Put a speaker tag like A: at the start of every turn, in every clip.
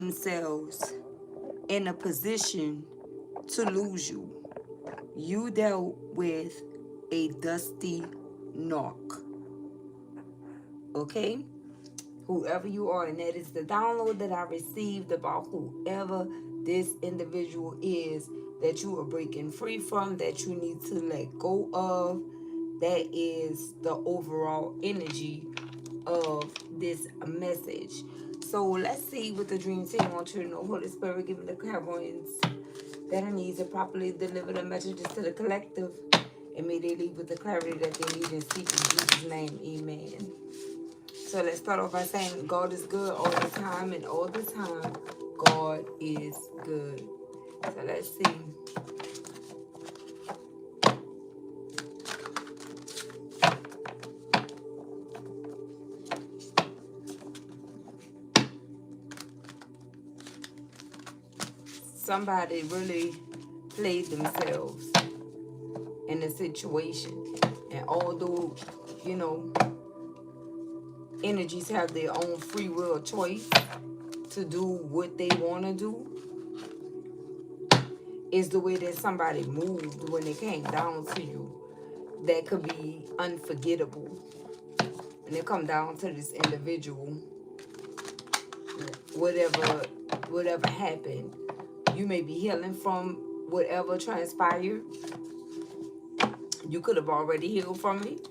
A: themselves in a position to lose you. You dealt with a dusty NARC, okay? Whoever you are, and that is the download that I received about whoever this individual is that you are breaking free from, that you need to let go of. That is the overall energy of this message. So let's see what the dream team wants you to know. Holy Spirit, give me the clairvoyance that I need to properly deliver the messages to the collective, and may they leave with the clarity that they need and speak in Jesus' name. Amen. So let's start off by saying God is good all the time, and all the time God is good. So let's see. Somebody really played themselves in a situation. And although, you know, energies have their own free will choice to do what they want to do, is the way that somebody moved when it came down to you that could be unforgettable. And it come down to this individual, whatever happened, you may be healing from whatever transpired. You could have already healed from it,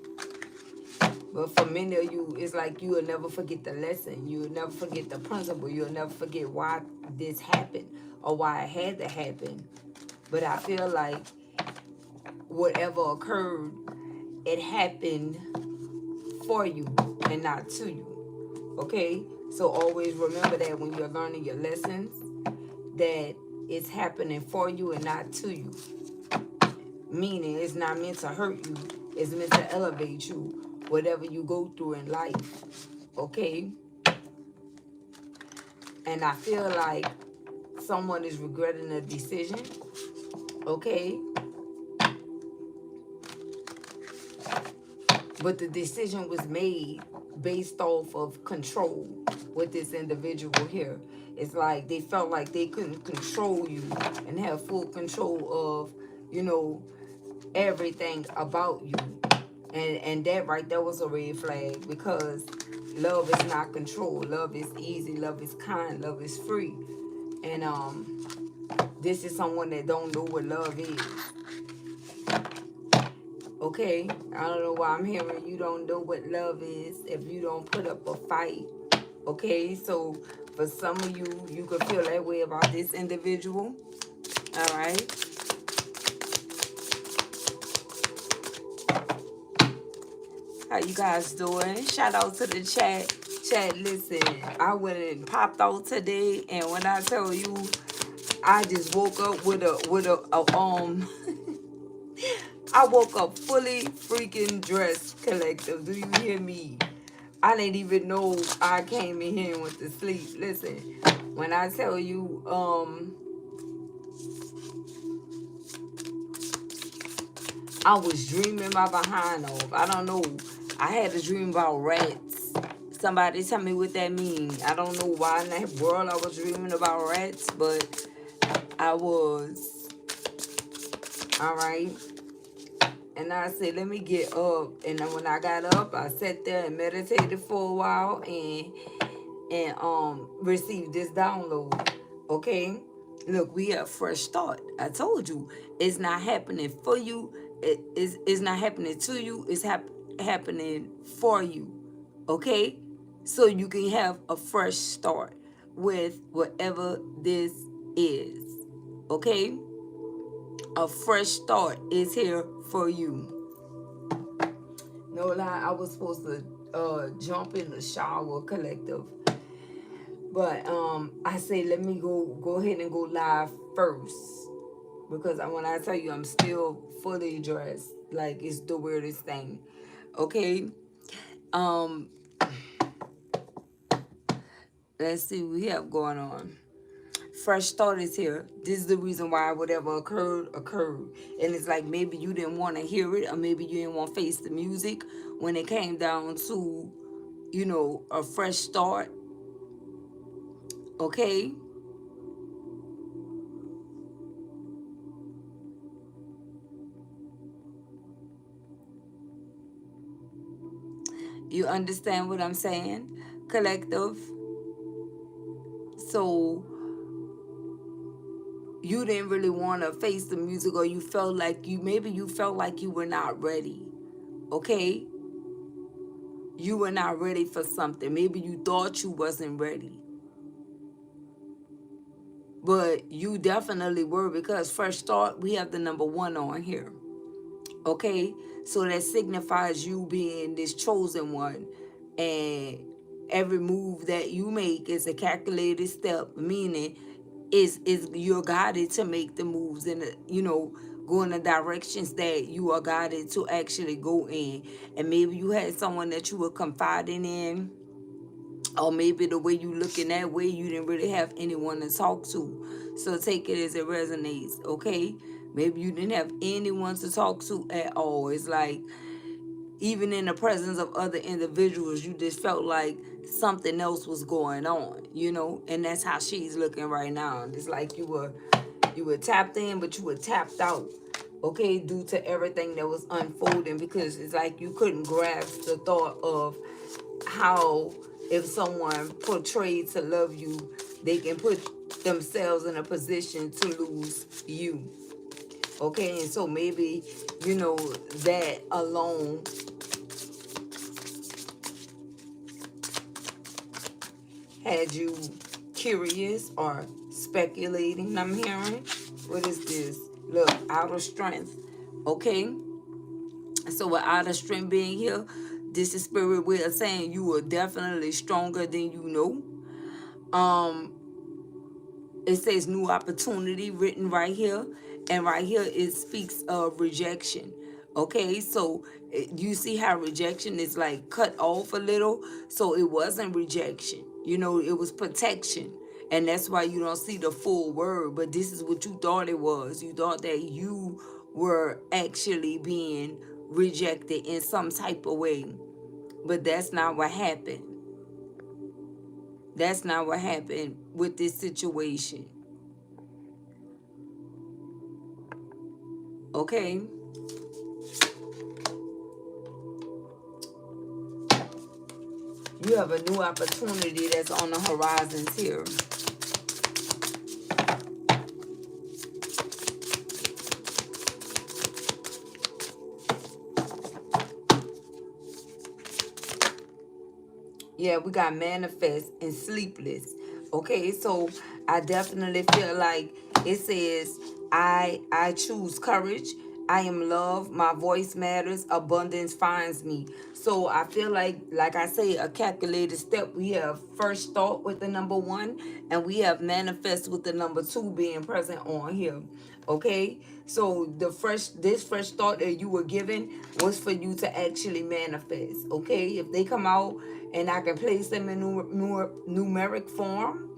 A: but for many of you, it's like you will never forget the lesson. You will never forget the principle. You'll never forget why this happened or why it had to happen. But I feel like whatever occurred, it happened for you and not to you. Okay? So always remember that when you're learning your lessons, that it's happening for you and not to you. Meaning it's not meant to hurt you. It's meant to elevate you, whatever you go through in life. Okay? And I feel like someone is regretting a decision. Okay? But the decision was made based off of control with this individual here. It's like they felt like they couldn't control you and have full control of, you know, everything about you. And that right there was a red flag, because love is not control. Love is easy. Love is kind. Love is free. And this is someone that don't know what love is. Okay, I don't know why I'm hearing you don't know what love is if you don't put up a fight. Okay, so for some of you, you could feel that way about this individual. All right. How you guys doing? Shout out to the chat. Chat, listen, I went and popped out today, and when I tell you, I just woke up with a I woke up fully freaking dressed, collective. Do you hear me? I didn't even know I came in here and went to sleep. Listen, when I tell you, I was dreaming my behind off. I don't know. I had a dream about rats. Somebody tell me what that means. I don't know why in that world I was dreaming about rats, but I was. All right. And I said, let me get up. And then when I got up, I sat there and meditated for a while and received this download. Okay? Look, we have fresh start. I told you, it's not happening for you. It's not happening to you. It's happening for you. Okay? So you can have a fresh start with whatever this is. Okay? A fresh start is here for you. No lie, I was supposed to jump in the shower, collective. But I say let me go ahead and go live first. Because when I tell you I'm still fully dressed, like it's the weirdest thing. Okay? Let's see what we have going on. Fresh start is here. This is the reason why whatever occurred. And it's like maybe you didn't want to hear it, or maybe you didn't want to face the music when it came down to, you know, a fresh start. Okay? You understand what I'm saying, collective? So you didn't really want to face the music, or you felt like you felt like you were not ready. Okay? You were not ready for something. Maybe you thought you wasn't ready. But you definitely were, because first thought, we have the number one on here. Okay? So that signifies you being this chosen one. And every move that you make is a calculated step, meaning is you're guided to make the moves and go in the directions that you are guided to actually go in. And maybe you had someone that you were confiding in, or maybe the way you looking that way, you didn't really have anyone to talk to. So take it as it resonates. Okay, maybe you didn't have anyone to talk to at all. It's like, even in the presence of other individuals, you just felt like something else was going on, and that's how she's looking right now. It's like you were tapped in, but you were tapped out, okay, due to everything that was unfolding, because it's like you couldn't grasp the thought of how, if someone portrayed to love you, they can put themselves in a position to lose you. Okay, and so maybe, that alone had you curious or speculating. I'm hearing, what is this? Look, out of strength. Okay, so with out of strength being here, this is spirit way of saying you are definitely stronger than you know. Um, it says new opportunity written right here, and right here it speaks of rejection. Okay, so you see how rejection is like cut off a little. So it wasn't rejection, it was protection. And that's why you don't see the full word, but this is what you thought it was. You thought that you were actually being rejected in some type of way, but that's not what happened. That's not what happened with this situation. Okay, you have a new opportunity that's on the horizons here. Yeah, we got manifest and sleepless. Okay, so I definitely feel like it says, I choose courage. I am love. My voice matters. Abundance finds me. So I feel like I say, a calculated step. We have first thought with the number one, and we have manifest with the number two being present on here. Okay, so this fresh thought that you were given was for you to actually manifest. Okay, if they come out and I can place them in numeric form,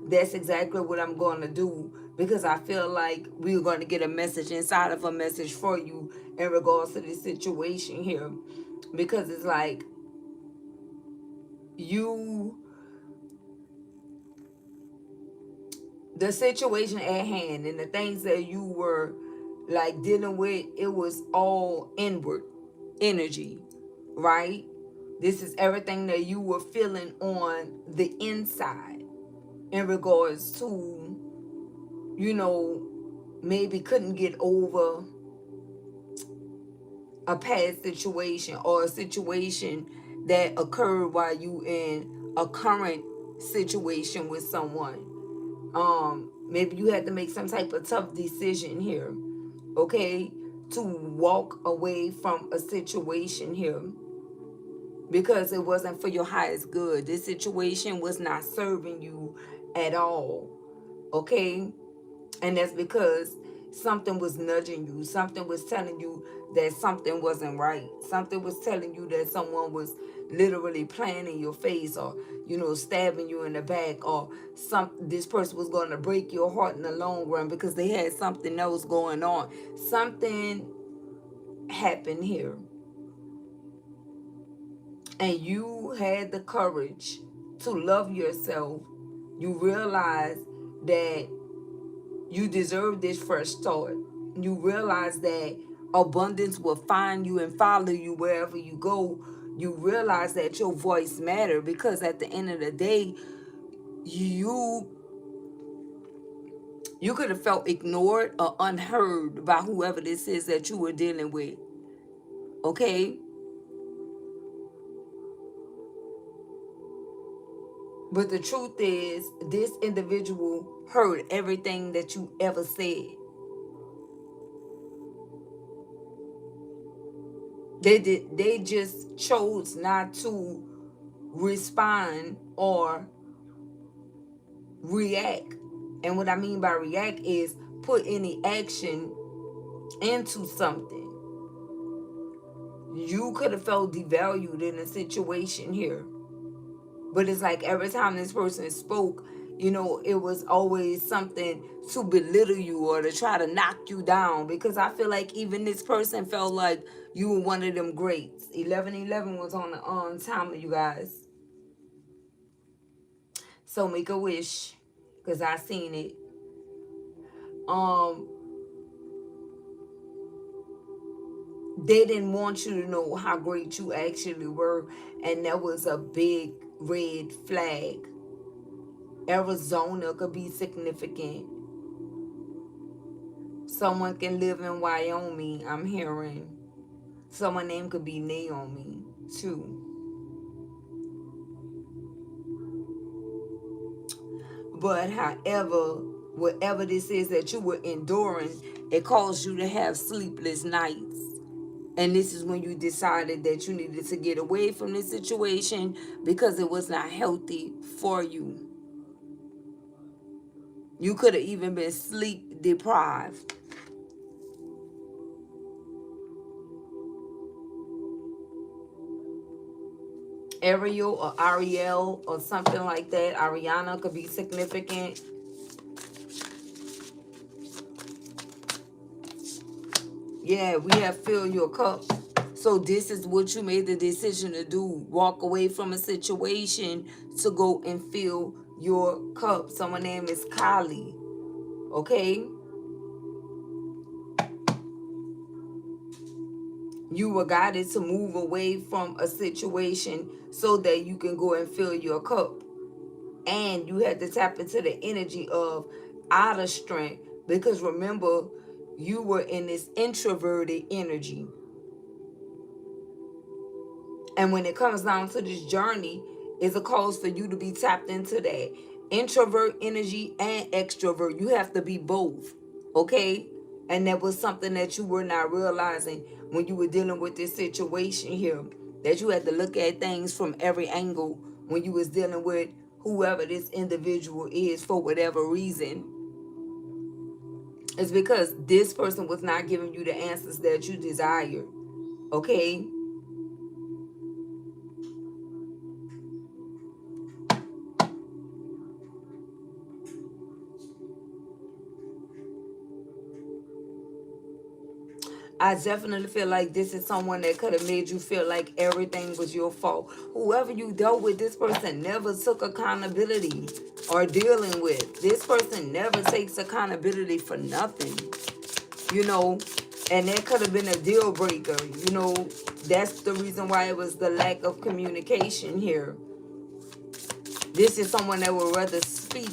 A: that's exactly what I'm going to do, because I feel like we're going to get a message inside of a message for you in regards to this situation here, because it's like you the situation at hand and the things that you were like dealing with, it was all inward energy, right? This is everything that you were feeling on the inside in regards to, maybe couldn't get over a past situation, or a situation that occurred while you in a current situation with someone. Maybe you had to make some type of tough decision here, okay, to walk away from a situation here, because it wasn't for your highest good. This situation was not serving you at all, okay? And that's because something was nudging you. Something was telling you that something wasn't right. Something was telling you that someone was literally playing in your face, or stabbing you in the back, or this person was going to break your heart in the long run because they had something else going on. Something happened here, and you had the courage to love yourself, You realize that you deserve this fresh start. You realize that abundance will find you and follow you wherever you go. You realize that your voice matters, because at the end of the day, you could have felt ignored or unheard by whoever this is that you were dealing with. Okay? But the truth is, this individual heard everything that you ever said. They just chose not to respond or react. And what I mean by react is put any action into something. You could have felt devalued in a situation here. But it's like every time this person spoke, it was always something to belittle you or to try to knock you down. Because I feel like even this person felt like you were one of them greats. 1111 was on the timer, you guys. So make a wish, because I seen it. They didn't want you to know how great you actually were, and that was a big red flag. Arizona could be significant. Someone can live in Wyoming, I'm hearing. Someone's name could be Naomi, too. But however, whatever this is that you were enduring, it caused you to have sleepless nights. And this is when you decided that you needed to get away from this situation because it was not healthy for you. You could have even been sleep deprived. Ariel or Ariel or something like that. Ariana could be significant. Yeah, we have fill your cup. So this is what you made the decision to do. Walk away from a situation to go and fill your cup. Someone's name is Kali. Okay? You were guided to move away from a situation so that you can go and fill your cup. And you had to tap into the energy of outer strength, because remember, you were in this introverted energy. And when it comes down to this journey, it's a cause for you to be tapped into that introvert energy and extrovert. You have to be both, okay? And that was something that you were not realizing when you were dealing with this situation here, that you had to look at things from every angle when you was dealing with whoever this individual is for whatever reason. It's because this person was not giving you the answers that you desired, okay? I definitely feel like this is someone that could have made you feel like everything was your fault. Whoever you dealt with, this person never took accountability or dealing with. This person never takes accountability for nothing, and that could have been a deal breaker. That's the reason why it was the lack of communication here. This is someone that would rather speak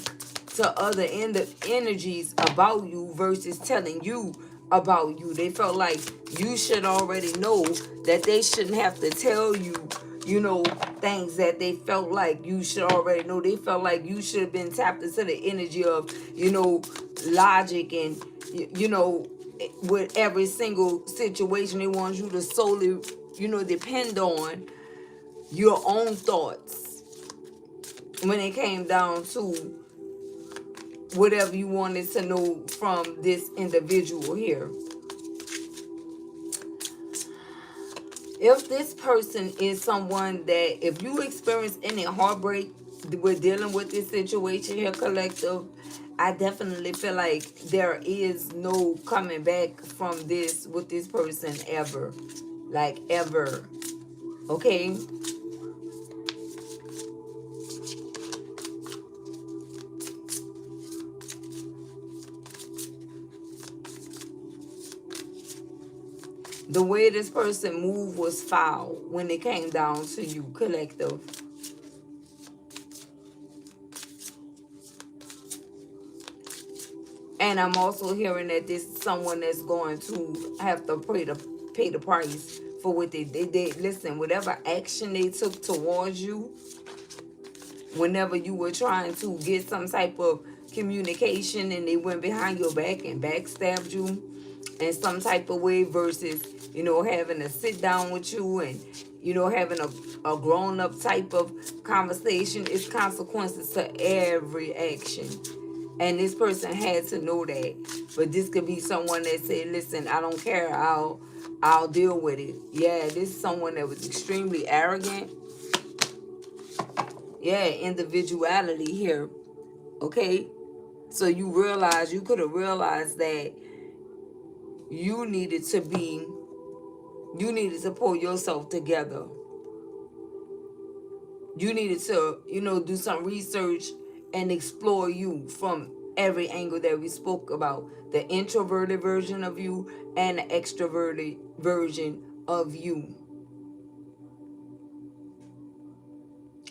A: to other energies about you versus telling you about you. They felt like you should already know, that they shouldn't have to tell you, things that they felt like you should already know. They felt like you should have been tapped into the energy of, logic and, with every single situation. They want you to solely, depend on your own thoughts when it came down to whatever you wanted to know from this individual here. If this person is someone that, if you experience any heartbreak with dealing with this situation here, collective, I definitely feel like there is no coming back from this with this person ever. Like ever. Okay? The way this person moved was foul when it came down to you, collective. And I'm also hearing that this is someone that's going to have to pay the price for what they did. Listen, whatever action they took towards you, whenever you were trying to get some type of communication and they went behind your back and backstabbed you in some type of way versus, having to sit down with you and, having a grown-up type of conversation, it's consequences to every action. And this person had to know that. But this could be someone that said, listen, I don't care, I'll deal with it. Yeah, this is someone that was extremely arrogant. Yeah, individuality here. Okay? So you could have realized that you needed to pull yourself together. You needed to, do some research and explore you from every angle that we spoke about. The introverted version of you and the extroverted version of you.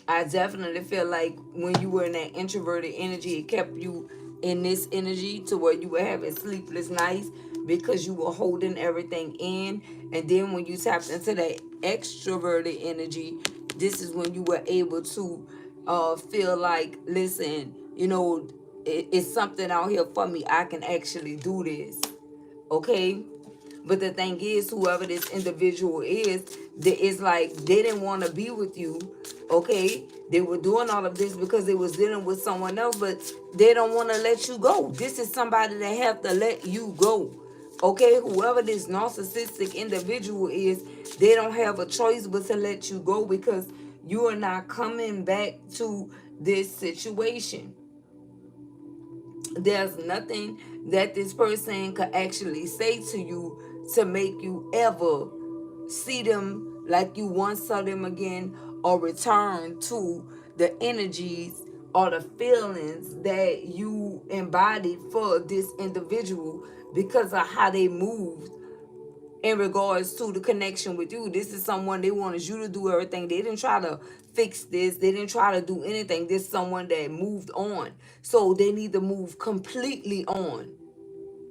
A: I definitely feel like when you were in that introverted energy, it kept you in this energy to where you were having sleepless nights because you were holding everything in. And then when you tapped into that extroverted energy, this is when you were able to feel like, listen, it's something out here for me. I can actually do this. Okay? But the thing is, whoever this individual is, it's like they didn't want to be with you. Okay, they were doing all of this because they was dealing with someone else, but they don't want to let you go. This is somebody that have to let you go. Okay, whoever this narcissistic individual is, they don't have a choice but to let you go because you are not coming back to this situation. There's nothing that this person could actually say to you to make you ever see them like you once saw them again, or return to the energies or the feelings that you embodied for this individual because of how they moved in regards to the connection with you. This is someone they wanted you to do everything. They didn't try to fix this. They didn't try to do anything. This is someone that moved on. So they need to move completely on.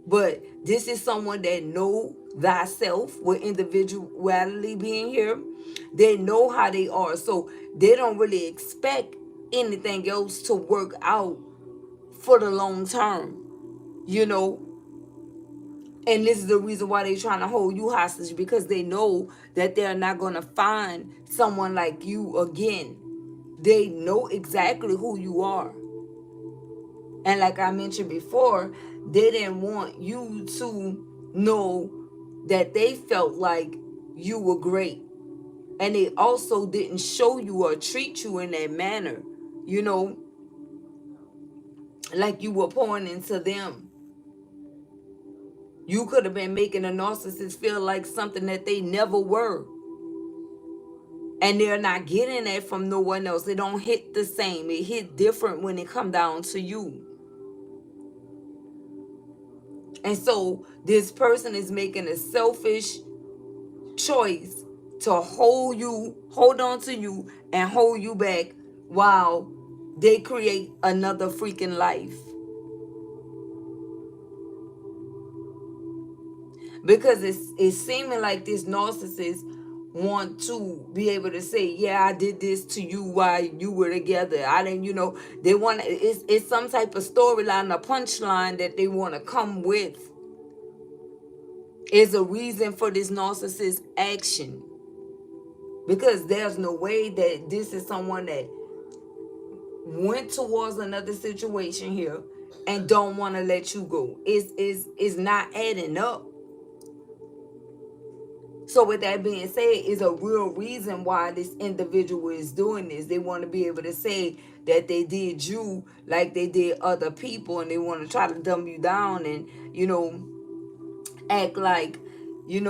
A: But this is someone that know thyself with individuality being here. They know how they are. So they don't really expect anything else to work out for the long term. You know, and this is the reason why they're trying to hold you hostage, because they know that they're not going to find someone like you again. They know exactly who you are. And like I mentioned before, they didn't want you to know that they felt like you were great. And they also didn't show you or treat you in that manner, like you were pouring into them. You could have been making a narcissist feel like something that they never were. And they're not getting that from no one else. It don't hit the same. It hit different when it come down to you. And so this person is making a selfish choice to hold on to you and hold you back while they create another freaking life. Because it's seeming like this narcissist want to be able to say, yeah, I did this to you while you were together. I didn't, they want it's some type of storyline, a punchline that they want to come with. Is a reason for this narcissist action. Because there's no way that this is someone that went towards another situation here and don't want to let you go. It's not adding up. So with that being said, is a real reason why this individual is doing this. They want to be able to say that they did you like they did other people, and they want to try to dumb you down and, act like, you're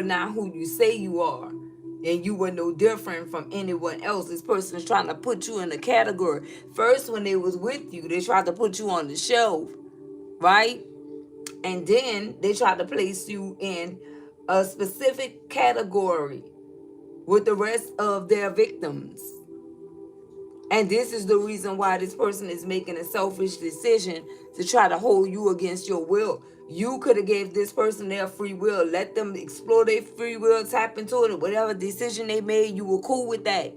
A: not who you say you are. And you were no different from anyone else. This person is trying to put you in a category. First, when they was with you, they tried to put you on the shelf, right? And then they try to place you in a specific category with the rest of their victims. And this is the reason why this person is making a selfish decision to try to hold you against your will. You could have gave this person their free will, let them explore their free will, tap into it, or whatever decision they made, you were cool with that.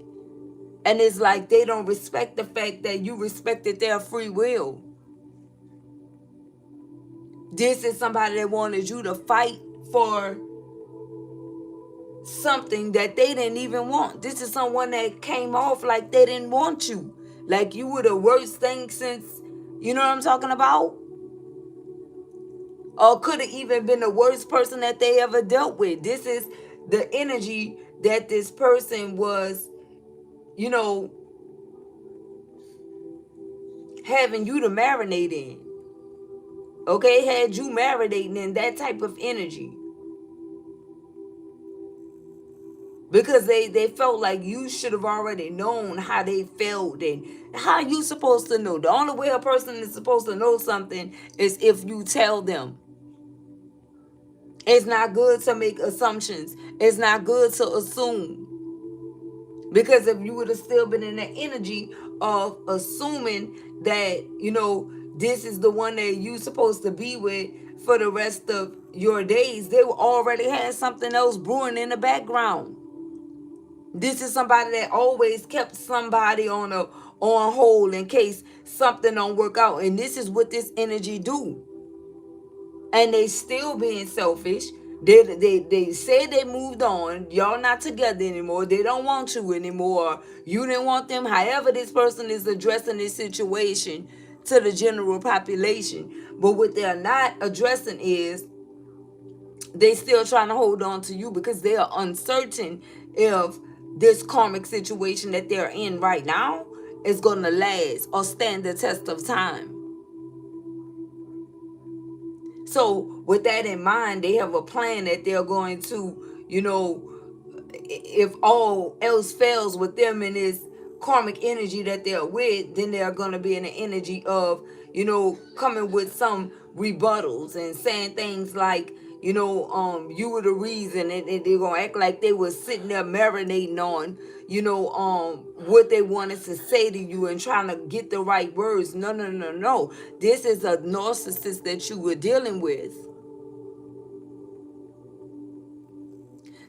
A: And it's like they don't respect the fact that you respected their free will. This is somebody that wanted you to fight for something that they didn't even want. This is someone that came off like they didn't want you. Like you were the worst thing since, you know what I'm talking about? Or could have even been the worst person that they ever dealt with. This is the energy that this person was, you know, having you to marinate in. Okay, had you marinating in that type of energy. Because they felt like you should have already known how they felt. And how you supposed to know? The only way a person is supposed to know something is if you tell them. It's not good to make assumptions. It's not good to assume. Because if you would have still been in the energy of assuming that, you know, this is the one that you supposed to be with for the rest of your days, they already had something else brewing in the background. This is somebody that always kept somebody on hold in case something don't work out. And this is what this energy do. And they still being selfish. They say they moved on. Y'all not together anymore. They don't want you anymore. You didn't want them. However, this person is addressing this situation to the general population. But what they're not addressing is they still trying to hold on to you because they are uncertain if this karmic situation that they're in right now is going to last or stand the test of time. So with that in mind, they have a plan that they're going to, you know, if all else fails with them in this karmic energy that they're with, then they're going to be in the energy of, you know, coming with some rebuttals and saying things like, you know, you were the reason, and they're going to act like they were sitting there marinating on, you know, what they wanted to say to you and trying to get the right words. No, no, no, no. This is a narcissist that you were dealing with.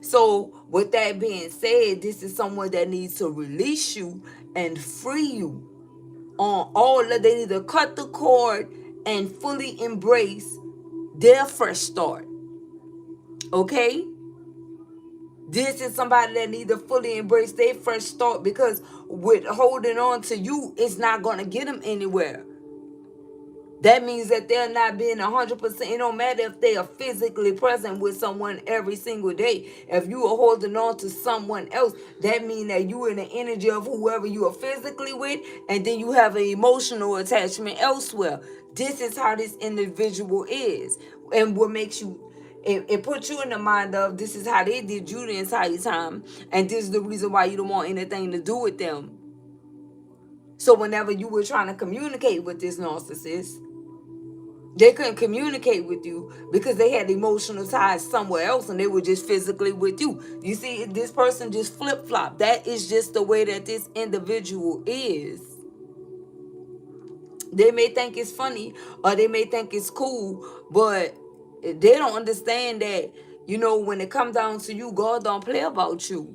A: So with that being said, this is someone that needs to release you and free you on all that. They need to cut the cord and fully embrace their fresh start. Okay? This is somebody that needs to fully embrace their fresh start, because with holding on to you, it's not going to get them anywhere. That means that they're not being 100%. It don't matter if they are physically present with someone every single day. If you are holding on to someone else, that means that you are in the energy of whoever you are physically with, and then you have an emotional attachment elsewhere. This is how this individual is. And what makes you, it puts you in the mind of this is how they did you the entire time. And this is the reason why you don't want anything to do with them. So whenever you were trying to communicate with this narcissist, they couldn't communicate with you because they had emotional ties somewhere else and they were just physically with you. You see, this person just flip-flop. That is just the way that this individual is. They may think it's funny or they may think it's cool, but they don't understand that, you know, when it comes down to you, God don't play about you.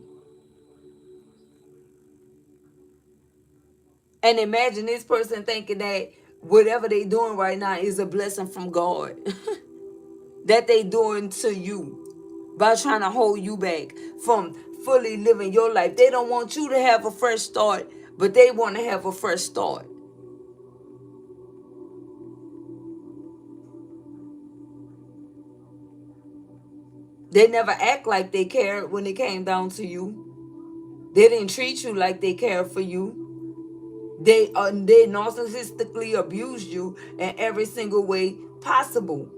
A: And imagine this person thinking that whatever they doing right now is a blessing from God. That they doing to you by trying to hold you back from fully living your life. They don't want you to have a fresh start, but they want to have a fresh start. They never act like they cared when it came down to you. They didn't treat you like they cared for you. They narcissistically abused you in every single way possible.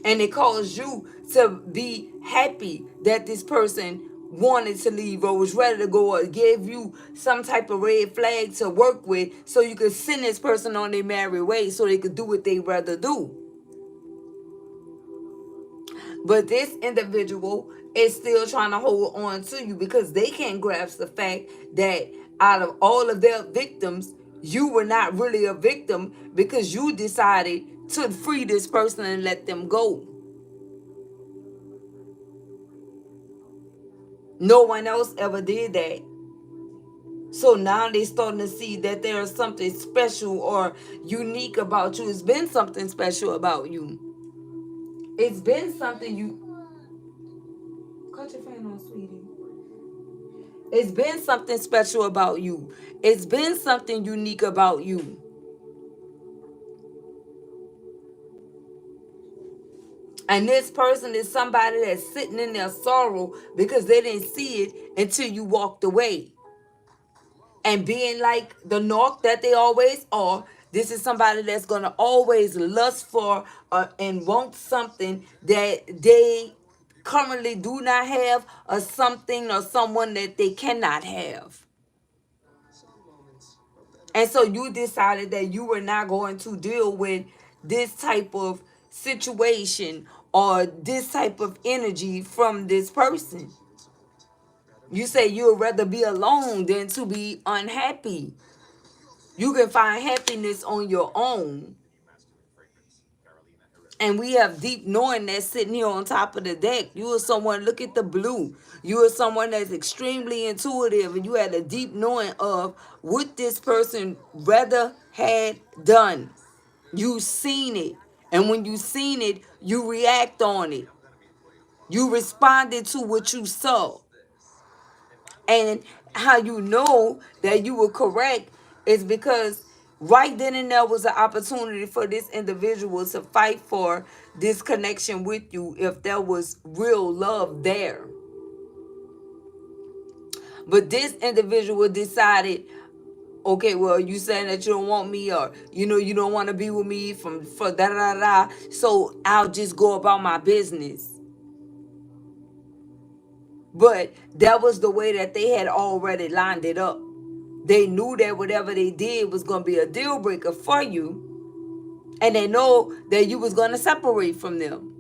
A: And it caused you to be happy that this person wanted to leave or was ready to go or gave you some type of red flag to work with so you could send this person on their merry way so they could do what they rather do. But this individual is still trying to hold on to you because they can't grasp the fact that out of all of their victims, you were not really a victim because you decided to free this person and let them go. No one else ever did that. So now they're starting to see that there is something special or unique about you. It's been something special about you. It's been something you... Cut your fan on, sweetie. It's been something special about you. It's been something unique about you. And this person is somebody that's sitting in their sorrow because they didn't see it until you walked away. And being like the NARC that they always are, this is somebody that's going to always lust for and want something that they currently do not have, or something or someone that they cannot have. And so you decided that you were not going to deal with this type of situation or this type of energy from this person. You say you would rather be alone than to be unhappy. You can find happiness on your own. And we have deep knowing that's sitting here on top of the deck. You are someone, look at the blue. You are someone that's extremely intuitive, and you had a deep knowing of what this person rather had done. You seen it. And when you seen it, you react on it. You responded to what you saw. And how you know that you were correct is because right then and there was an opportunity for this individual to fight for this connection with you if there was real love there. But this individual decided, okay, well, you saying that you don't want me, or you don't want to be with me for da da da, so I'll just go about my business. But that was the way that they had already lined it up. They knew that whatever they did was going to be a deal breaker for you. And they know that you was going to separate from them.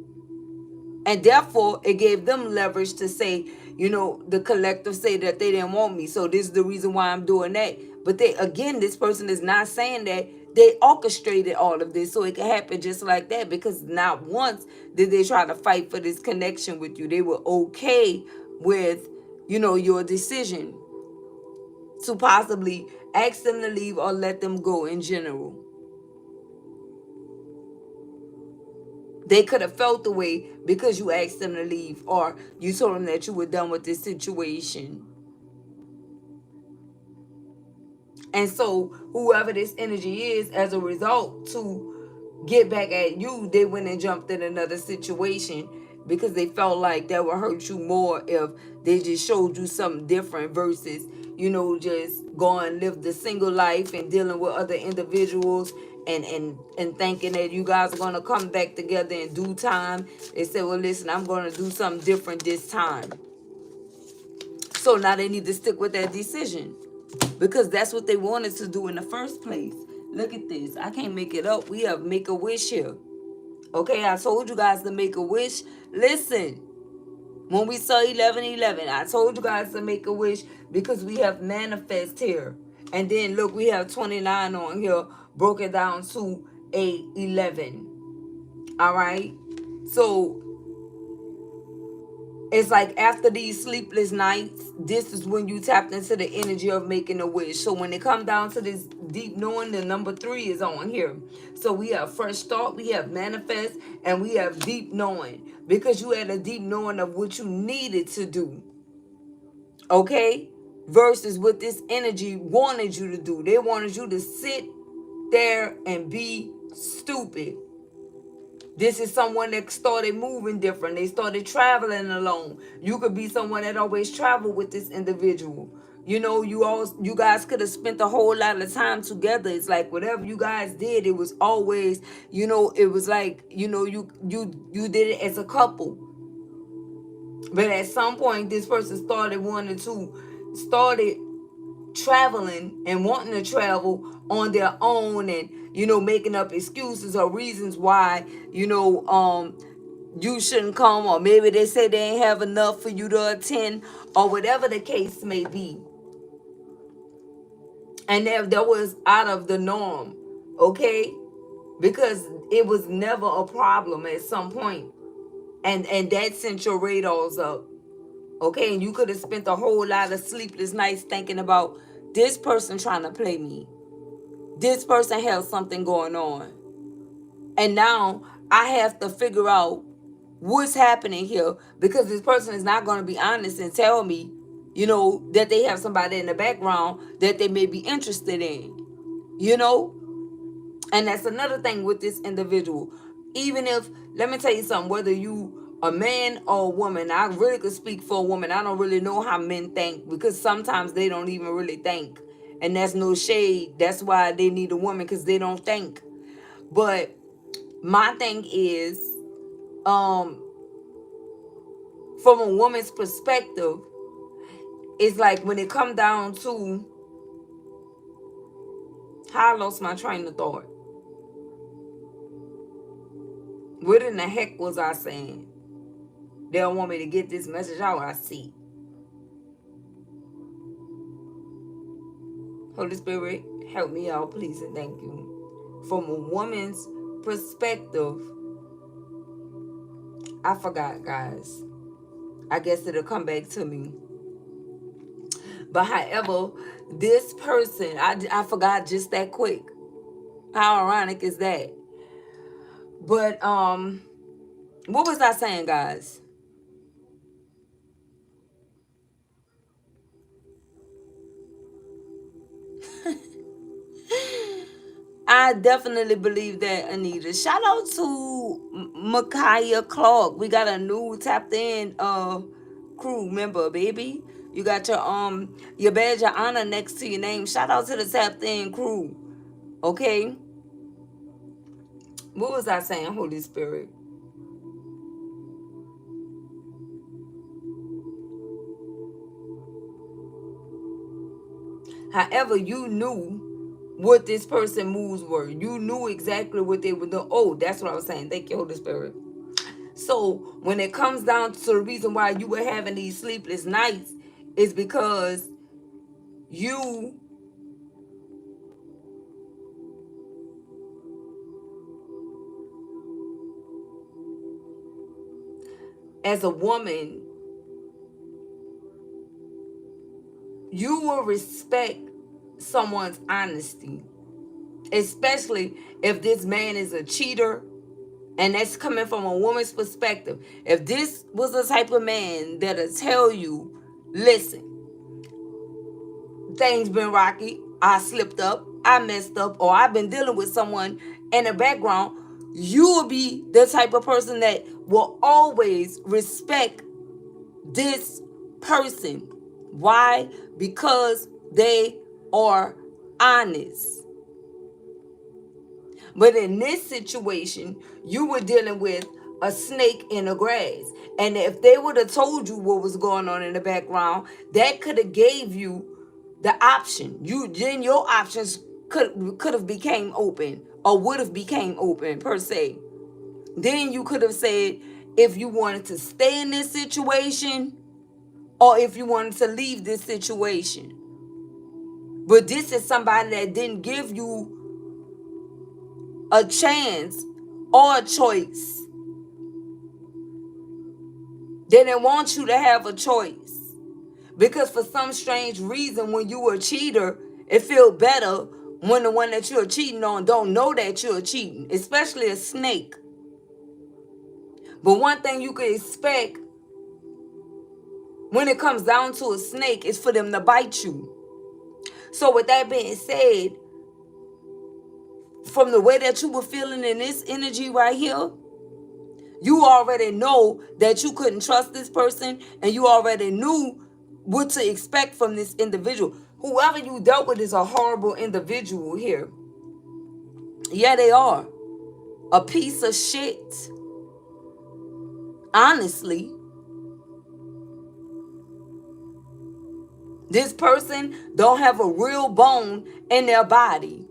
A: And therefore, it gave them leverage to say, the collective say that they didn't want me. So this is the reason why I'm doing that. But this person is not saying that. They orchestrated all of this so it can happen just like that, because not once did they try to fight for this connection with you. They were okay with, your decision to possibly ask them to leave or let them go in general. They could have felt the way because you asked them to leave or you told them that you were done with this situation. And so whoever this energy is, as a result, to get back at you, they went and jumped in another situation because they felt like that would hurt you more if they just showed you something different versus, just going live the single life and dealing with other individuals and thinking that you guys are going to come back together in due time. They said, well, listen, I'm going to do something different this time. So now they need to stick with that decision, because that's what they wanted to do in the first place. Look at this. I can't make it up. We have Make-A-Wish here. Okay, I told you guys to make a wish. Listen, when we saw 1111, I told you guys to make a wish because we have manifest here. And then look, we have 29 on here, broken down to a 11. All right? So it's like after these sleepless nights, this is when you tapped into the energy of making a wish. So when it comes down to this deep knowing, the number 3 is on here. So we have fresh start, we have manifest, and we have deep knowing. Because you had a deep knowing of what you needed to do. Okay? Versus what this energy wanted you to do. They wanted you to sit there and be stupid. This is someone that started moving different. They started traveling alone. You could be someone that always traveled with this individual. You guys could have spent a whole lot of time together. It's like whatever you guys did, it was always, it was like, you did it as a couple. But at some point, this person started traveling and wanting to travel on their own, and making up excuses or reasons why you shouldn't come, or maybe they say they ain't have enough for you to attend, or whatever the case may be. And that was out of the norm, okay? Because it was never a problem at some point, and that sent your radars up, okay? And you could have spent a whole lot of sleepless nights thinking about this person trying to play me. This person has something going on. And now I have to figure out what's happening here, because this person is not going to be honest and tell me, that they have somebody in the background that they may be interested in, you know? And that's another thing with this individual. Even if, let me tell you something, whether you a man or a woman, I really could speak for a woman. I don't really know how men think, because sometimes they don't even really think. And that's no shade. That's why they need a woman, because they don't think. But my thing is, from a woman's perspective, it's like when it come down to how I lost my train of thought. What in the heck was I saying? They don't want me to get this message out, I see. Holy Spirit, help me out, please, and thank you. From a woman's perspective, I forgot, guys. I guess it'll come back to me. But however, this person, I forgot just that quick. How ironic is that? But what was I saying, guys? I definitely believe that, Anita. Shout out to Micaiah Clark. We got a new tapped in crew member, baby. You got your badge of honor next to your name. Shout out to the tapped in crew. Okay? What was I saying, Holy Spirit? However, you knew what this person moves were. You knew exactly what they were doing. Oh, that's what I was saying. Thank you, Holy Spirit. So when it comes down to the reason why you were having these sleepless nights, is because you, as a woman, you will respect someone's honesty, especially if this man is a cheater. And that's coming from a woman's perspective. If this was the type of man that'll tell you, listen, things been rocky, I slipped up, I messed up, or I've been dealing with someone in the background, you will be the type of person that will always respect this person. Why? Because they are honest. But in this situation, you were dealing with a snake in the grass. And if they would have told you what was going on in the background, that could have gave you the option. Then your options could have became open, or would have became open per se. Then you could have said if you wanted to stay in this situation, or if you wanted to leave this situation. But this is somebody that didn't give you a chance or a choice. They didn't want you to have a choice. Because for some strange reason, when you were a cheater, it feels better when the one that you're cheating on don't know that you're cheating, especially a snake. But one thing you could expect when it comes down to a snake is for them to bite you. So with that being said, from the way that you were feeling in this energy right here, you already know that you couldn't trust this person, and you already knew what to expect from this individual. Whoever you dealt with is a horrible individual here. Yeah, they are. A piece of shit. Honestly. This person don't have a real bone in their body.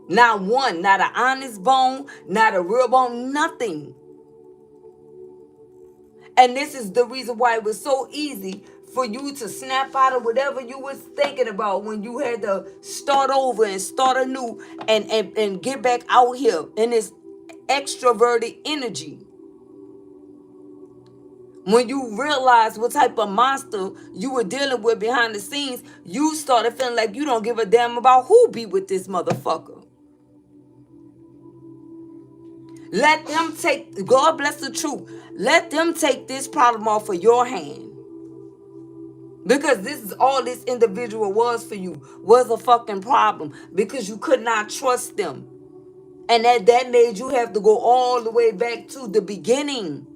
A: Not one, not an honest bone, not a real bone, nothing. And this is the reason why it was so easy for you to snap out of whatever you was thinking about when you had to start over and start anew and get back out here in this extroverted energy. When you realize what type of monster you were dealing with behind the scenes, you started feeling like you don't give a damn about who be with this motherfucker. Let them take, God bless the truth, let them take this problem off of your hand. Because this is all this individual was for you, was a fucking problem. Because you could not trust them. And that made you have to go all the way back to the beginning.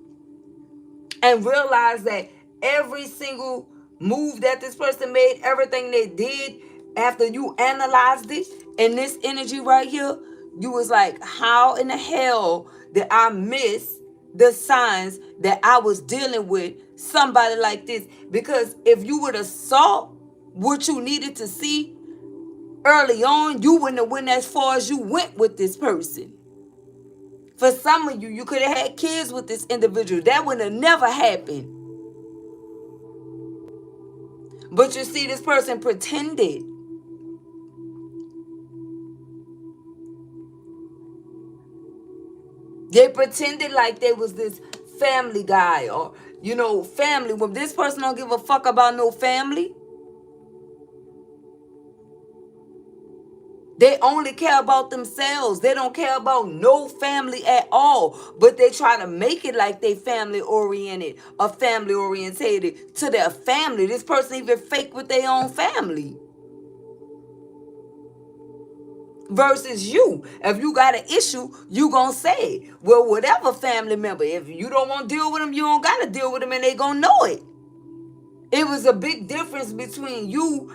A: And realize that every single move that this person made, everything they did, after you analyzed it, and this energy right here, you was like, how in the hell did I miss the signs that I was dealing with somebody like this? Because if you would have saw what you needed to see early on, you wouldn't have went as far as you went with this person. For some of you, you could have had kids with this individual. That would have never happened. But you see, this person pretended. They pretended like they was this family guy or, family. When this person don't give a fuck about no family, they only care about themselves. They don't care about no family at all. But they try to make it like they family oriented or family orientated to their family. This person even fake with their own family. Versus you. If you got an issue, you gonna say, well, whatever family member. If you don't want to deal with them, you don't got to deal with them, and they gonna know it. It was a big difference between you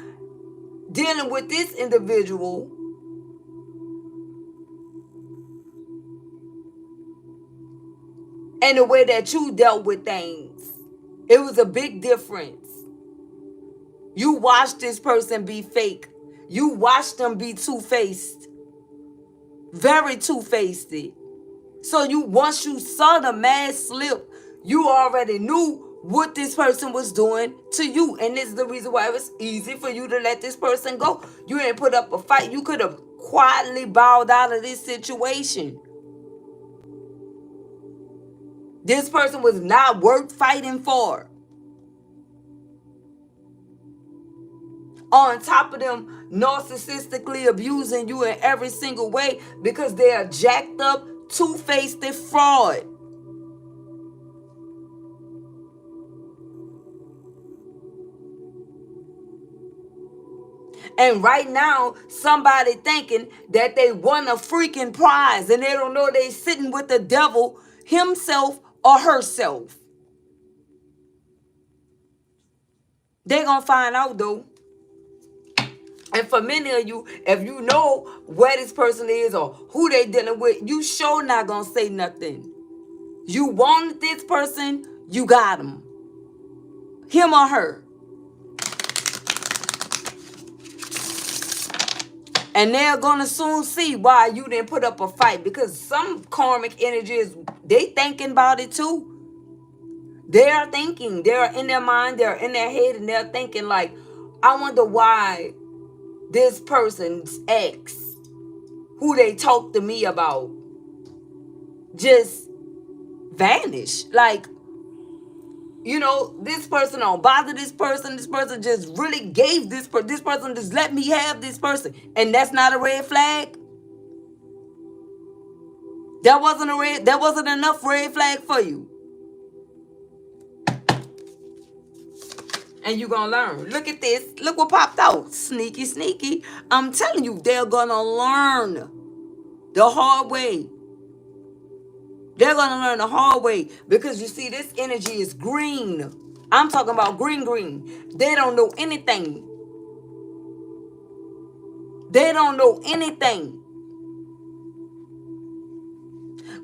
A: dealing with this individual and the way that you dealt with things. It was a big difference. You watched this person be fake. You watched them be two-faced. Very two-faced. So once you saw the mask slip, you already knew what this person was doing to you. And this is the reason why it was easy for you to let this person go. You didn't put up a fight. You could have quietly bowed out of this situation. This person was not worth fighting for. On top of them narcissistically abusing you in every single way because they are jacked up, two-faced fraud. And right now, somebody thinking that they won a freaking prize and they don't know they sitting with the devil himself or herself. They're going to find out though. And for many of you, if you know where this person is or who they dealing with, you sure not going to say nothing. You wanted this person, you got him. Him or her. And they're going to soon see why you didn't put up a fight. Because some karmic energies, they thinking about it too. They are thinking. They're in their mind. They're in their head. And they're thinking like, I wonder why this person's ex, who they talked to me about, just vanished. Like, this person don't bother this person. This person just really gave this person just let me have this person. And that's not a red flag. That wasn't enough red flag for you. And you're going to learn. Look at this. Look what popped out. Sneaky, sneaky. I'm telling you, they're going to learn the hard way. They're going to learn the hard way. Because you see, this energy is green. I'm talking about green. They don't know anything. They don't know anything.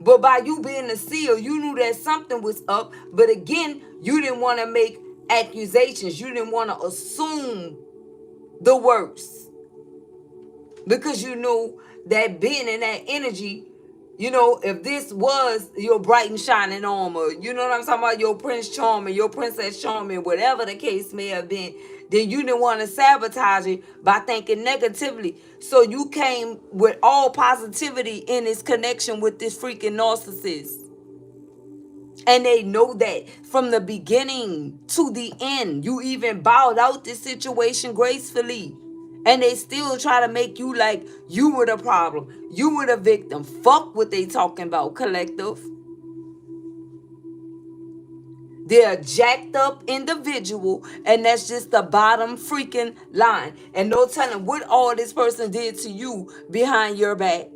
A: But by you being a seer, you knew that something was up. But again, you didn't want to make accusations. You didn't want to assume the worst. Because you know that being in that energy, you know, if this was your bright and shining armor, you know what I'm talking about, your Prince Charming, your Princess Charming, whatever the case may have been, then you didn't want to sabotage it by thinking negatively. So you came with all positivity in this connection with this freaking narcissist. And they know that from the beginning to the end. You even bowed out this situation gracefully. And they still try to make you like you were the problem. You were the victim. Fuck what they talking about, collective. They're a jacked up individual, and that's just the bottom freaking line. And no telling what all this person did to you behind your back.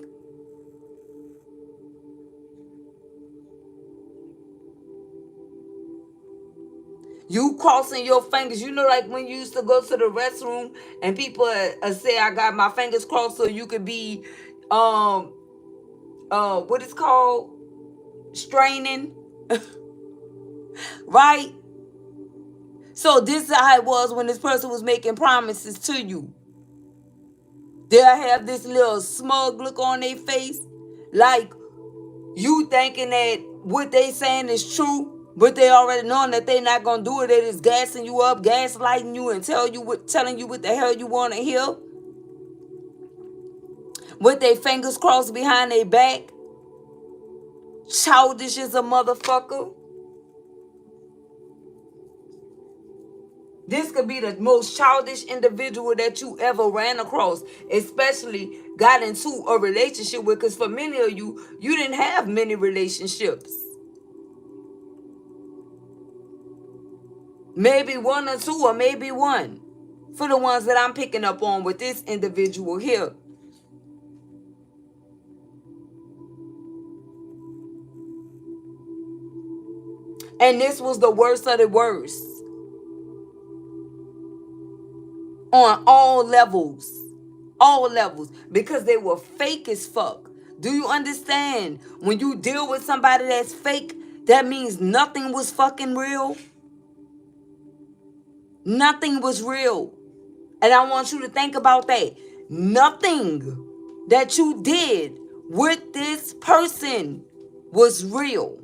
A: You crossing your fingers. You know, like when you used to go to the restroom and people say, I got my fingers crossed so you could be, what it's called? Straining. Right? So this is how it was when this person was making promises to you. They'll have this little smug look on their face. Like you thinking that what they saying is true. But they already knowing that they not gonna do it. They just gassing you up, gaslighting you, and telling you what the hell you want to hear. With their fingers crossed behind their back. Childish as a motherfucker. This could be the most childish individual that you ever ran across, especially got into a relationship with. Because for many of you, you didn't have many relationships. Maybe one or two, or maybe one. For the ones that I'm picking up on with this individual here. And this was the worst of the worst. On all levels. All levels. Because they were fake as fuck. Do you understand? When you deal with somebody that's fake, that means nothing was fucking real. Nothing was real. And I want you to think about that. Nothing that you did with this person was real.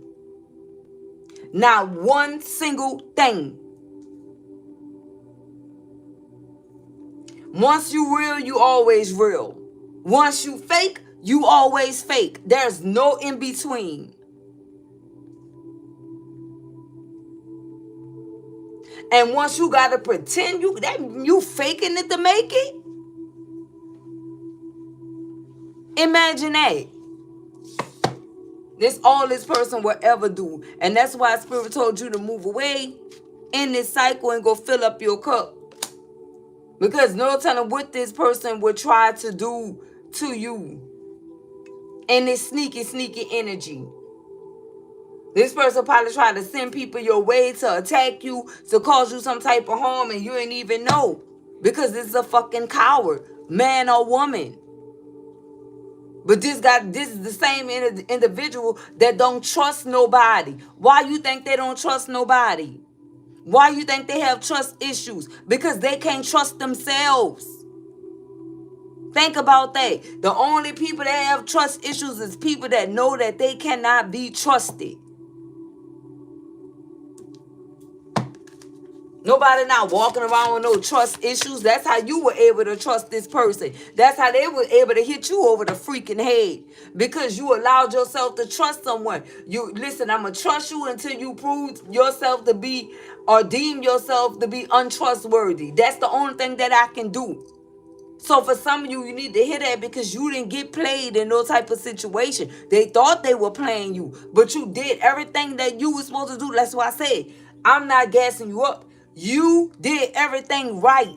A: Not one single thing. Once you real, you always real. Once you fake, you always fake. There's no in between. And once you gotta pretend you faking it to make it. Imagine that. That's all this person will ever do. And that's why Spirit told you to move away in this cycle and go fill up your cup. Because no telling what this person would try to do to you. And this sneaky, sneaky energy. This person probably tried to send people your way to attack you, to cause you some type of harm, and you ain't even know. Because this is a fucking coward, man or woman. But this is the same individual that don't trust nobody. Why you think they don't trust nobody? Why you think they have trust issues? Because they can't trust themselves. Think about that. The only people that have trust issues is people that know that they cannot be trusted. Nobody not walking around with no trust issues. That's how you were able to trust this person. That's how they were able to hit you over the freaking head. Because you allowed yourself to trust someone. You listen, I'm going to trust you until you prove yourself to be or deem yourself to be untrustworthy. That's the only thing that I can do. So for some of you, you need to hear that because you didn't get played in no type of situation. They thought they were playing you, but you did everything that you were supposed to do. That's why I said, I'm not gassing you up. You did everything right.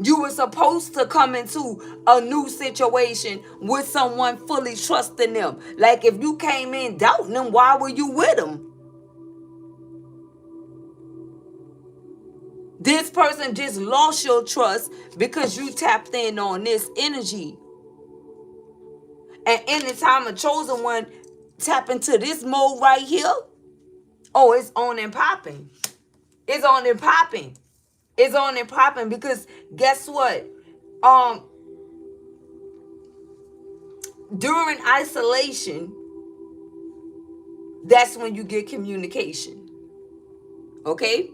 A: You were supposed to come into a new situation with someone fully trusting them. Like if you came in doubting them, why were you with them? This person just lost your trust because you tapped in on this energy. And anytime a chosen one tap into this mode right here, oh, it's on and popping. It's on and popping. It's on and popping because guess what? Um, During isolation, that's when you get communication. Okay?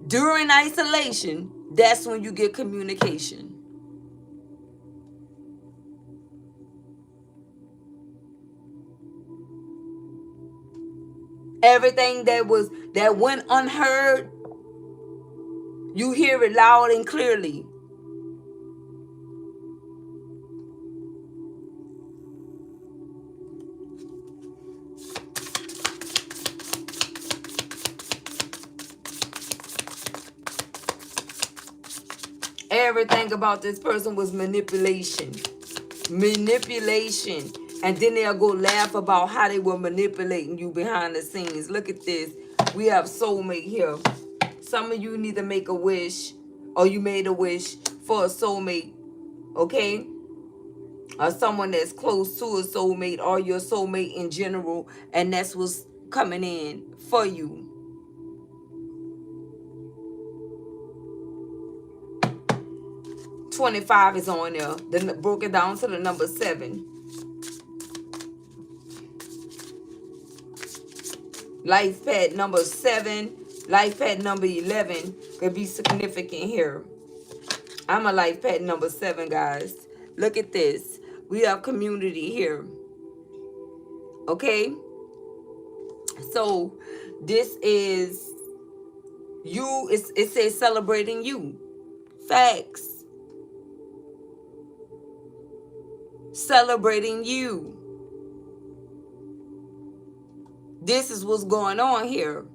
A: During isolation, that's when you get communication. Everything that went unheard, you hear it loud and clearly. Everything about this person was manipulation. Manipulation. And then they'll go laugh about how they were manipulating you behind the scenes. Look at this. We have soulmate here. Some of you need to make a wish, or you made a wish for a soulmate, okay? Or someone that's close to a soulmate, or your soulmate in general, and that's what's coming in for you. $25 is on there. Then broke it down to the number 7. Life pad number 7, life pad number 11 could be significant here. I'm a life pad number 7, guys. Look at this. We have community here. Okay? So this is you. It says celebrating you. Facts. Celebrating you. This is what's going on here.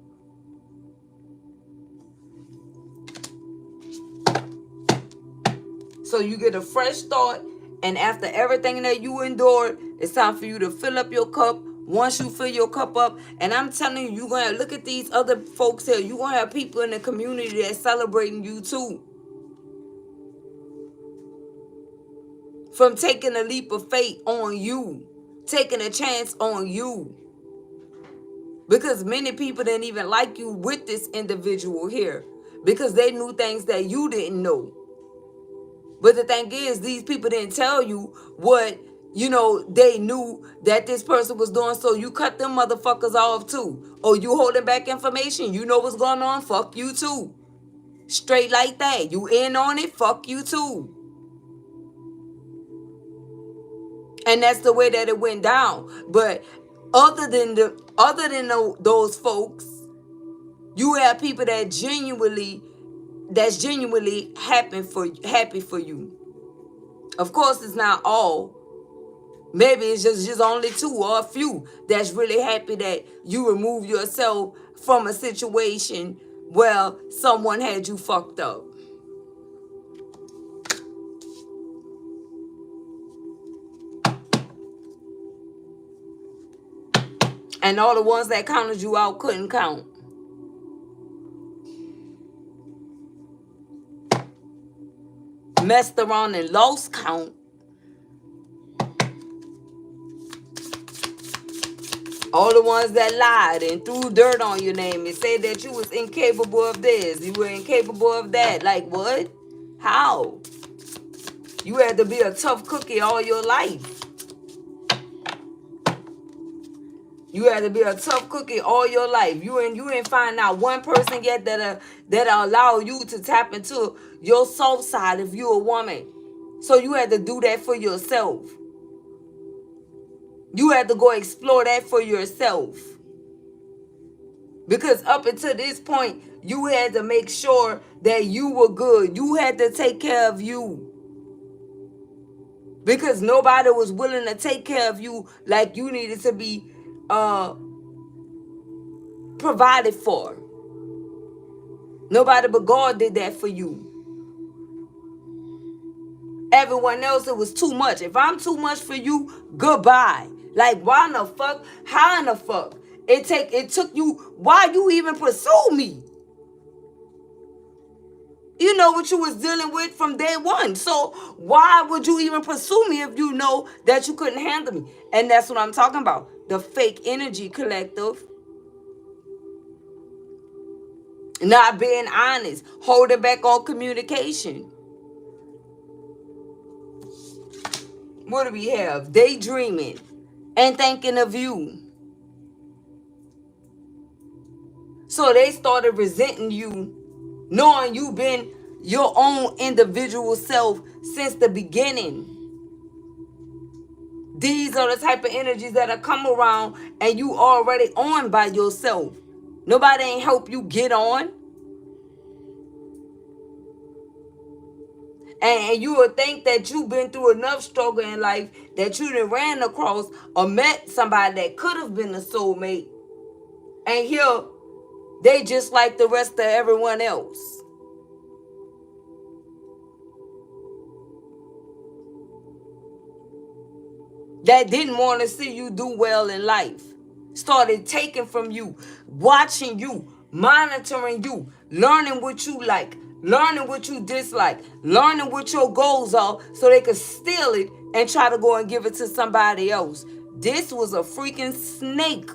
A: So you get a fresh start, and after everything that you endured, it's time for you to fill up your cup. Once you fill your cup up, and I'm telling you, you're going to look at these other folks here. You're going to have people in the community that's celebrating you too. From taking a leap of faith on you. Taking a chance on you. Because many people didn't even like you with this individual here. Because they knew things that you didn't know. But the thing is, these people didn't tell you what, they knew that this person was doing. So you cut them motherfuckers off too. Or you holding back information. You know what's going on. Fuck you too. Straight like that. You in on it. Fuck you too. And that's the way that it went down. But other than those folks, you have people that's genuinely happy for you. Of course, it's not all. Maybe it's just only 2 or a few that's really happy that you remove yourself from a situation where someone had you fucked up. And all the ones that counted you out couldn't count. Messed around and lost count. All the ones that lied and threw dirt on your name and said that you was incapable of this, you were incapable of that. Like what? How? You had to be a tough cookie all your life. You had to be a tough cookie all your life. You ain't find out one person yet that allow you to tap into your soft side if you're a woman. So you had to do that for yourself. You had to go explore that for yourself. Because up until this point, you had to make sure that you were good. You had to take care of you. Because nobody was willing to take care of you like you needed to be provided for. Nobody but God did that for you. Everyone else, it was too much. If I'm too much for you, goodbye. Like, why in the fuck? How in the fuck? It took you, why you even pursue me? You know what you was dealing with from day one. So why would you even pursue me if you know that you couldn't handle me? And that's what I'm talking about. The fake energy collective. Not being honest, holding back on communication. What do we have? Daydreaming and thinking of you. So they started resenting you, knowing you've been your own individual self since the beginning. These are the type of energies that'll come around and you already on by yourself. Nobody ain't help you get on. And you would think that you've been through enough struggle in life that you done ran across or met somebody that could have been a soulmate. And here, they just like the rest of everyone else. That didn't want to see you do well in life. Started taking from you, watching you, monitoring you, learning what you like, learning what you dislike, learning what your goals are so they could steal it and try to go and give it to somebody else. This was a freaking snake.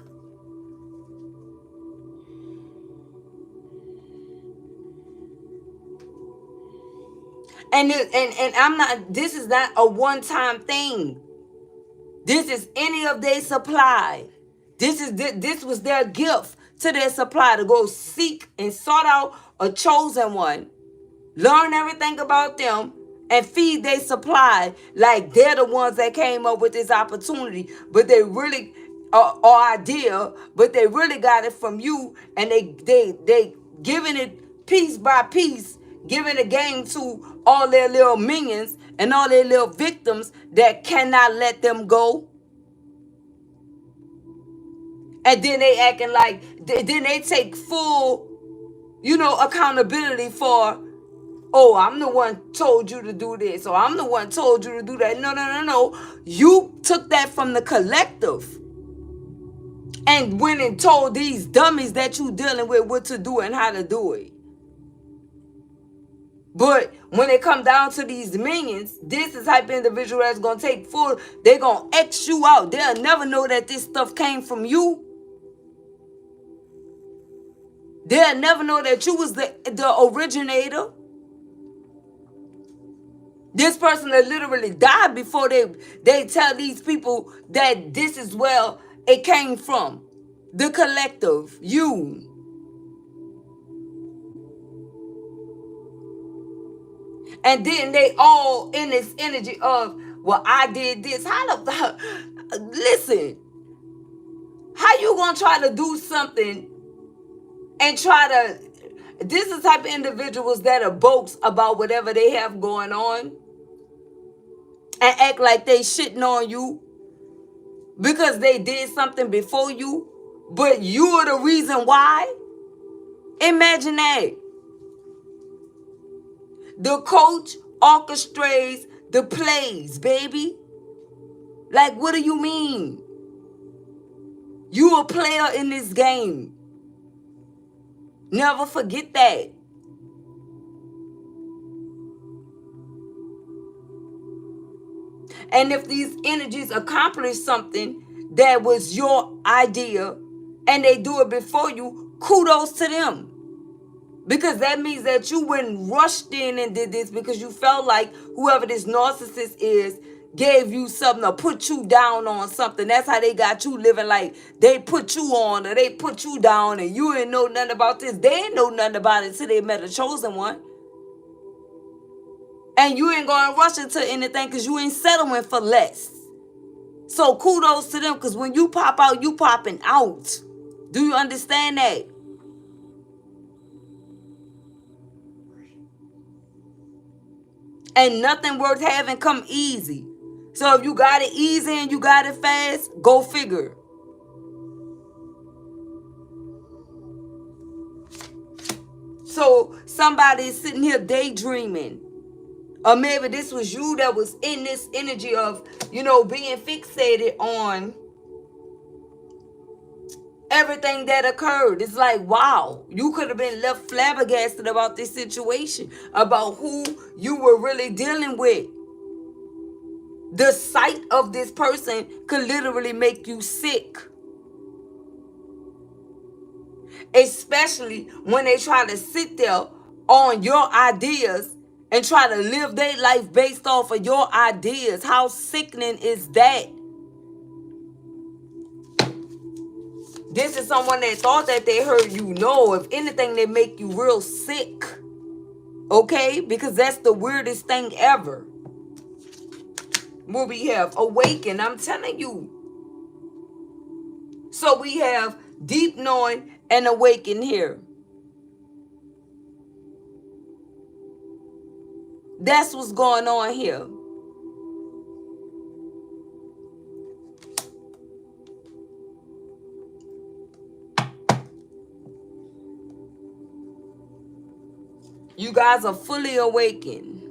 A: And I'm not, this is not a one-time thing. This is any of their supply. This was their gift to their supply to go seek and sort out a chosen one, learn everything about them, and feed their supply like they're the ones that came up with this opportunity, but they really or idea, but they really got it from you, and they giving it piece by piece, giving the game to all their little minions and all their little victims that cannot let them go. And then they acting like, then they take full, accountability for, oh, I'm the one told you to do this, or I'm the one told you to do that. No. You took that from the collective and went and told these dummies that you dealing with what to do and how to do it. But when it come down to these minions, this is type of individual that's going to take full, they're going to X you out. They'll never know that this stuff came from you. They'll never know that you was the originator. This person that literally died before they tell these people that this is where it came from. The collective, you. And then they all in this energy of, well, I did this. Listen, how you gonna try to do something and try to, this is the type of individuals that are boast about whatever they have going on and act like they shitting on you because they did something before you, but you are the reason why. Imagine that. The coach orchestrates the plays, baby. Like, what do you mean? You a player in this game. Never forget that. And if these energies accomplish something that was your idea and they do it before you, kudos to them. Because that means that you went rushed in and did this because you felt like whoever this narcissist is gave you something or put you down on something. That's how they got you living like they put you on or they put you down and you ain't know nothing about this. They ain't know nothing about it until they met a chosen one. And you ain't going to rush into anything because you ain't settling for less. So kudos to them, because when you pop out, you popping out. Do you understand that? And nothing worth having come easy. So if you got it easy and you got it fast, go figure. So somebody's sitting here daydreaming. Or maybe this was you that was in this energy of, being fixated on everything that occurred. It's like, wow, you could have been left flabbergasted about this situation, about who you were really dealing with. The sight of this person could literally make you sick. Especially when they try to sit there on your ideas and try to live their life based off of your ideas. How sickening is that? This is someone that thought that they heard you. No, if anything, they make you real sick. Okay? Because that's the weirdest thing ever. What we have? Awaken. I'm telling you. So we have deep knowing and awaken here. That's what's going on here. You guys are fully awakened.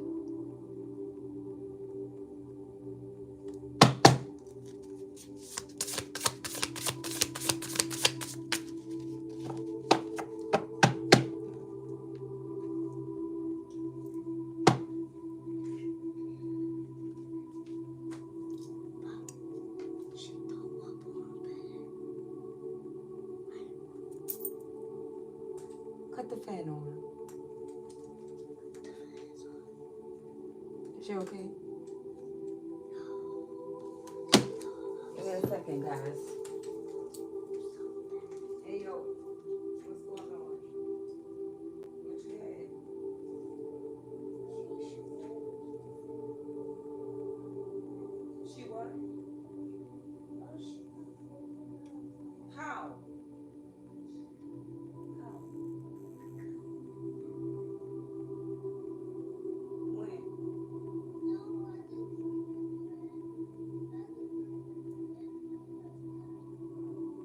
A: Cut the fan on. Is she okay? Give me a second, guys. Hey, yo. What's going on? What you had? She what? How? How? When?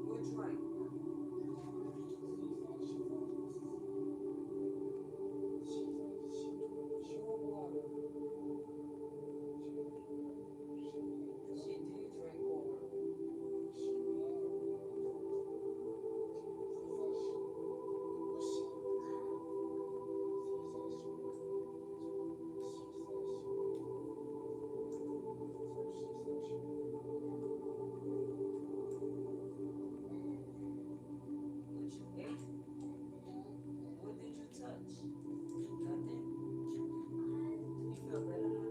A: Which way? Pure water. She did drink water. What you ate? What did you touch? Nothing. You feel better now?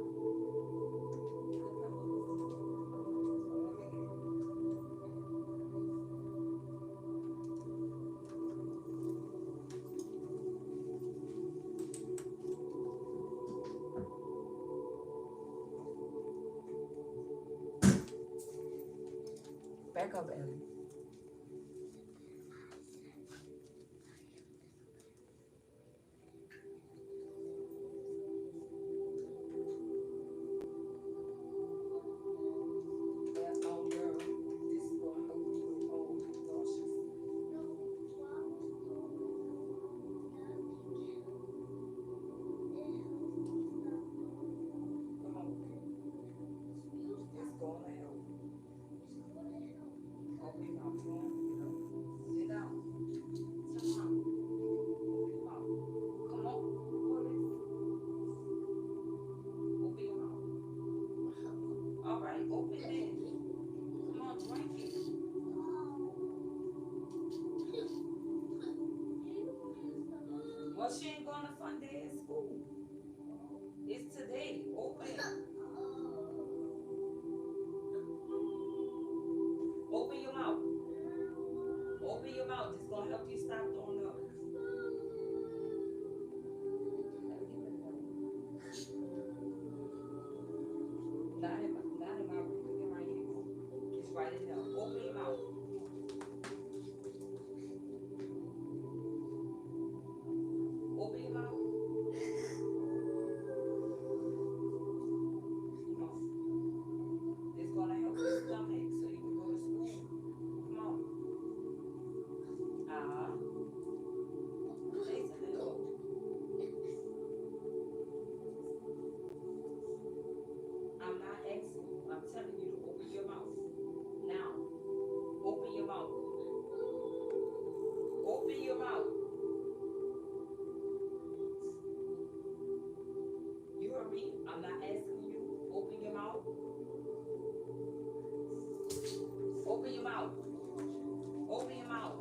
A: Back up, Ellie. Girl, this is gonna help you with nauseous. Come on, it's gonna help. Open your mouth. Sit down. Sit down. Open your mouth. Come on. Pull it. Open your mouth. All right, open it. Come on, drink it. Well, she ain't going to fun day at school. It's today. Open it. Open your mouth. Open your mouth. It's going to help you stop throwing up. Not in my room. Look at right here. It's right in there. Open your mouth. Open your mouth. Come on. It's going to help your stomach so you can go to school. Come on. Taste a little. I'm not asking you. I'm telling you to open your mouth. Now. Open your mouth. Open your mouth. You heard me? I'm not asking you. Open your mouth. Open your mouth. Open your mouth.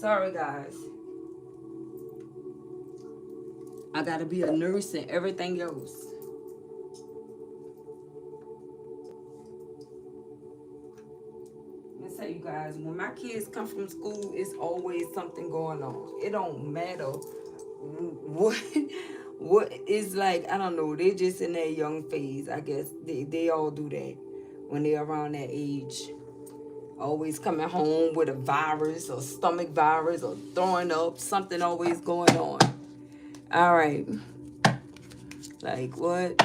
A: Sorry, guys. I gotta be a nurse and everything else. Let me tell you guys, when my kids come from school, it's always something going on. It don't matter what what is like. I don't know. They just in that young phase. I guess they all do that when they're around that age. Always coming home with a virus or stomach virus or throwing up. Something always going on. All right. Like what?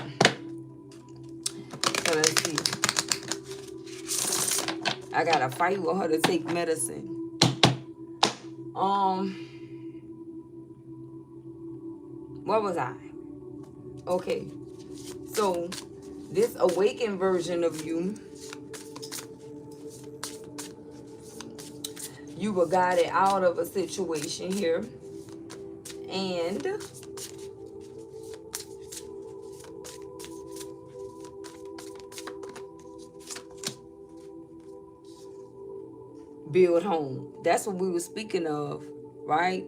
A: So let's see. I gotta fight with her to take medicine. What was I? Okay. So this awakened version of you were guided out of a situation here, and build home. That's what we were speaking of, right?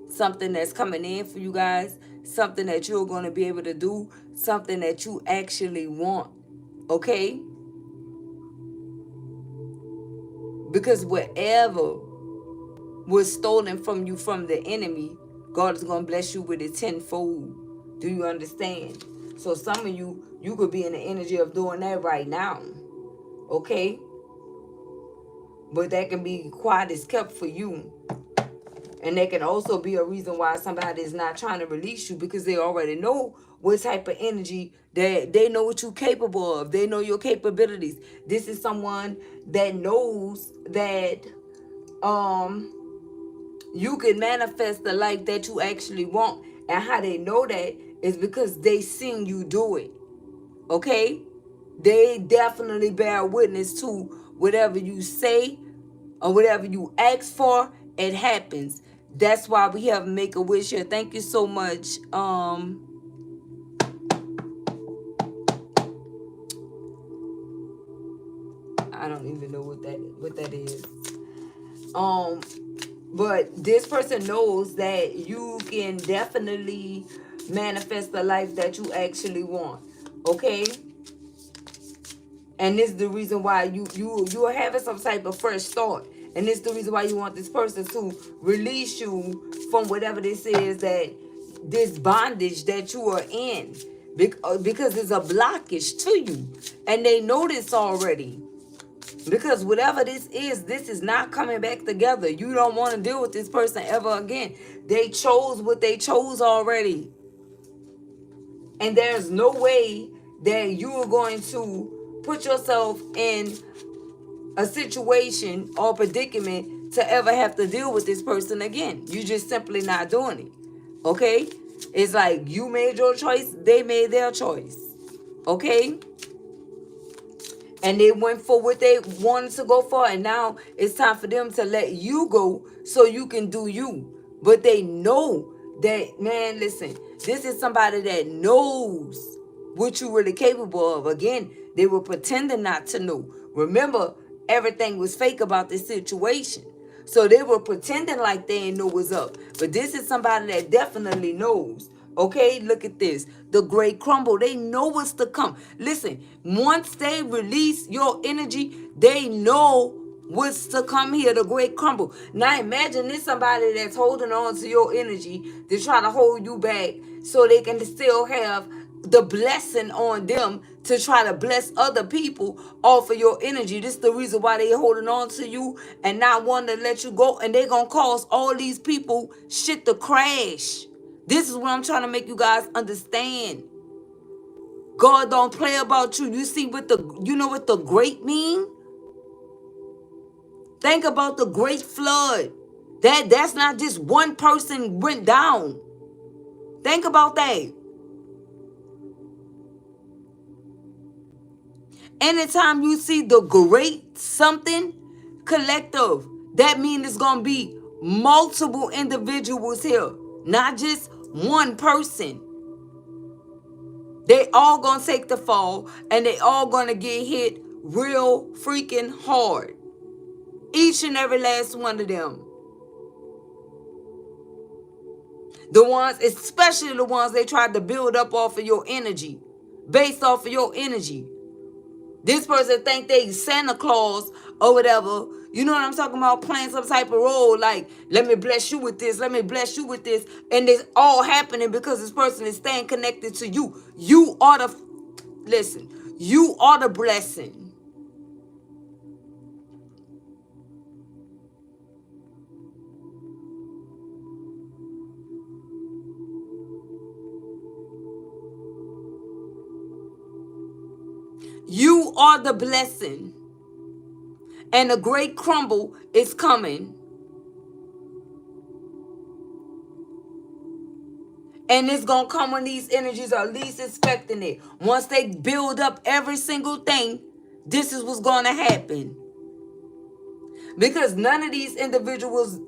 A: Something that's coming in for you guys, something that you're going to be able to do, something that you actually want, okay? Because whatever was stolen from you from the enemy, God is going to bless you with it tenfold. Do you understand? So some of you could be in the energy of doing that right now, okay? But that can be quiet as kept for you. And that can also be a reason why somebody is not trying to release you, because they already know what type of energy, that they know what you're capable of. They know your capabilities. This is someone that knows that you can manifest the life that you actually want. And how they know that is because they seen you do it. Okay? They definitely bear witness to whatever you say or whatever you ask for, it happens. That's why we have Make-A-Wish here. Thank you so much. I don't even know what that is. But this person knows that you can definitely manifest the life that you actually want. Okay? And this is the reason why you are having some type of fresh start. And this is the reason why you want this person to release you from whatever this is, that this bondage that you are in. Because it's a blockage to you. And they know this already. Because whatever this is not coming back together. You don't want to deal with this person ever again. They chose what they chose already. And there's no way that you are going to put yourself in a situation or predicament to ever have to deal with this person again. You just simply not doing it. Okay? It's like you made your choice, they made their choice. Okay? And they went for what they wanted to go for, and now it's time for them to let you go so you can do you. But they know that, man, listen, this is somebody that knows what you're really capable of. Again, they were pretending not to know. Remember, everything was fake about this situation. So they were pretending like they didn't know what's up. But this is somebody that definitely knows. Okay, look at this. The great crumble. They know what's to come. Listen, once they release your energy, they know what's to come here, the great crumble. Now imagine this somebody that's holding on to your energy. They're trying to hold you back so they can still have the blessing on them to try to bless other people off of your energy. This is the reason why they holding on to you and not wanting to let you go. And they're going to cause all these people shit to crash. This is what I'm trying to make you guys understand. God don't play about you. You see what you know what the great mean? Think about the great flood. That's not just one person went down. Think about that. Anytime you see the great something collective, that means it's going to be multiple individuals here. Not just one person. They all going to take the fall, and they all going to get hit real freaking hard. Each and every last one of them. The ones, especially the ones they tried to build up off of your energy, based off of your energy. This person think they Santa Claus or whatever. You know what I'm talking about? Playing some type of role like, let me bless you with this, let me bless you with this. And it's all happening because this person is staying connected to you. You are the, listen, you are the blessing. You are the blessing. And a great crumble is coming. And it's going to come when these energies are least expecting it. Once they build up every single thing, this is what's going to happen. Because none of these individuals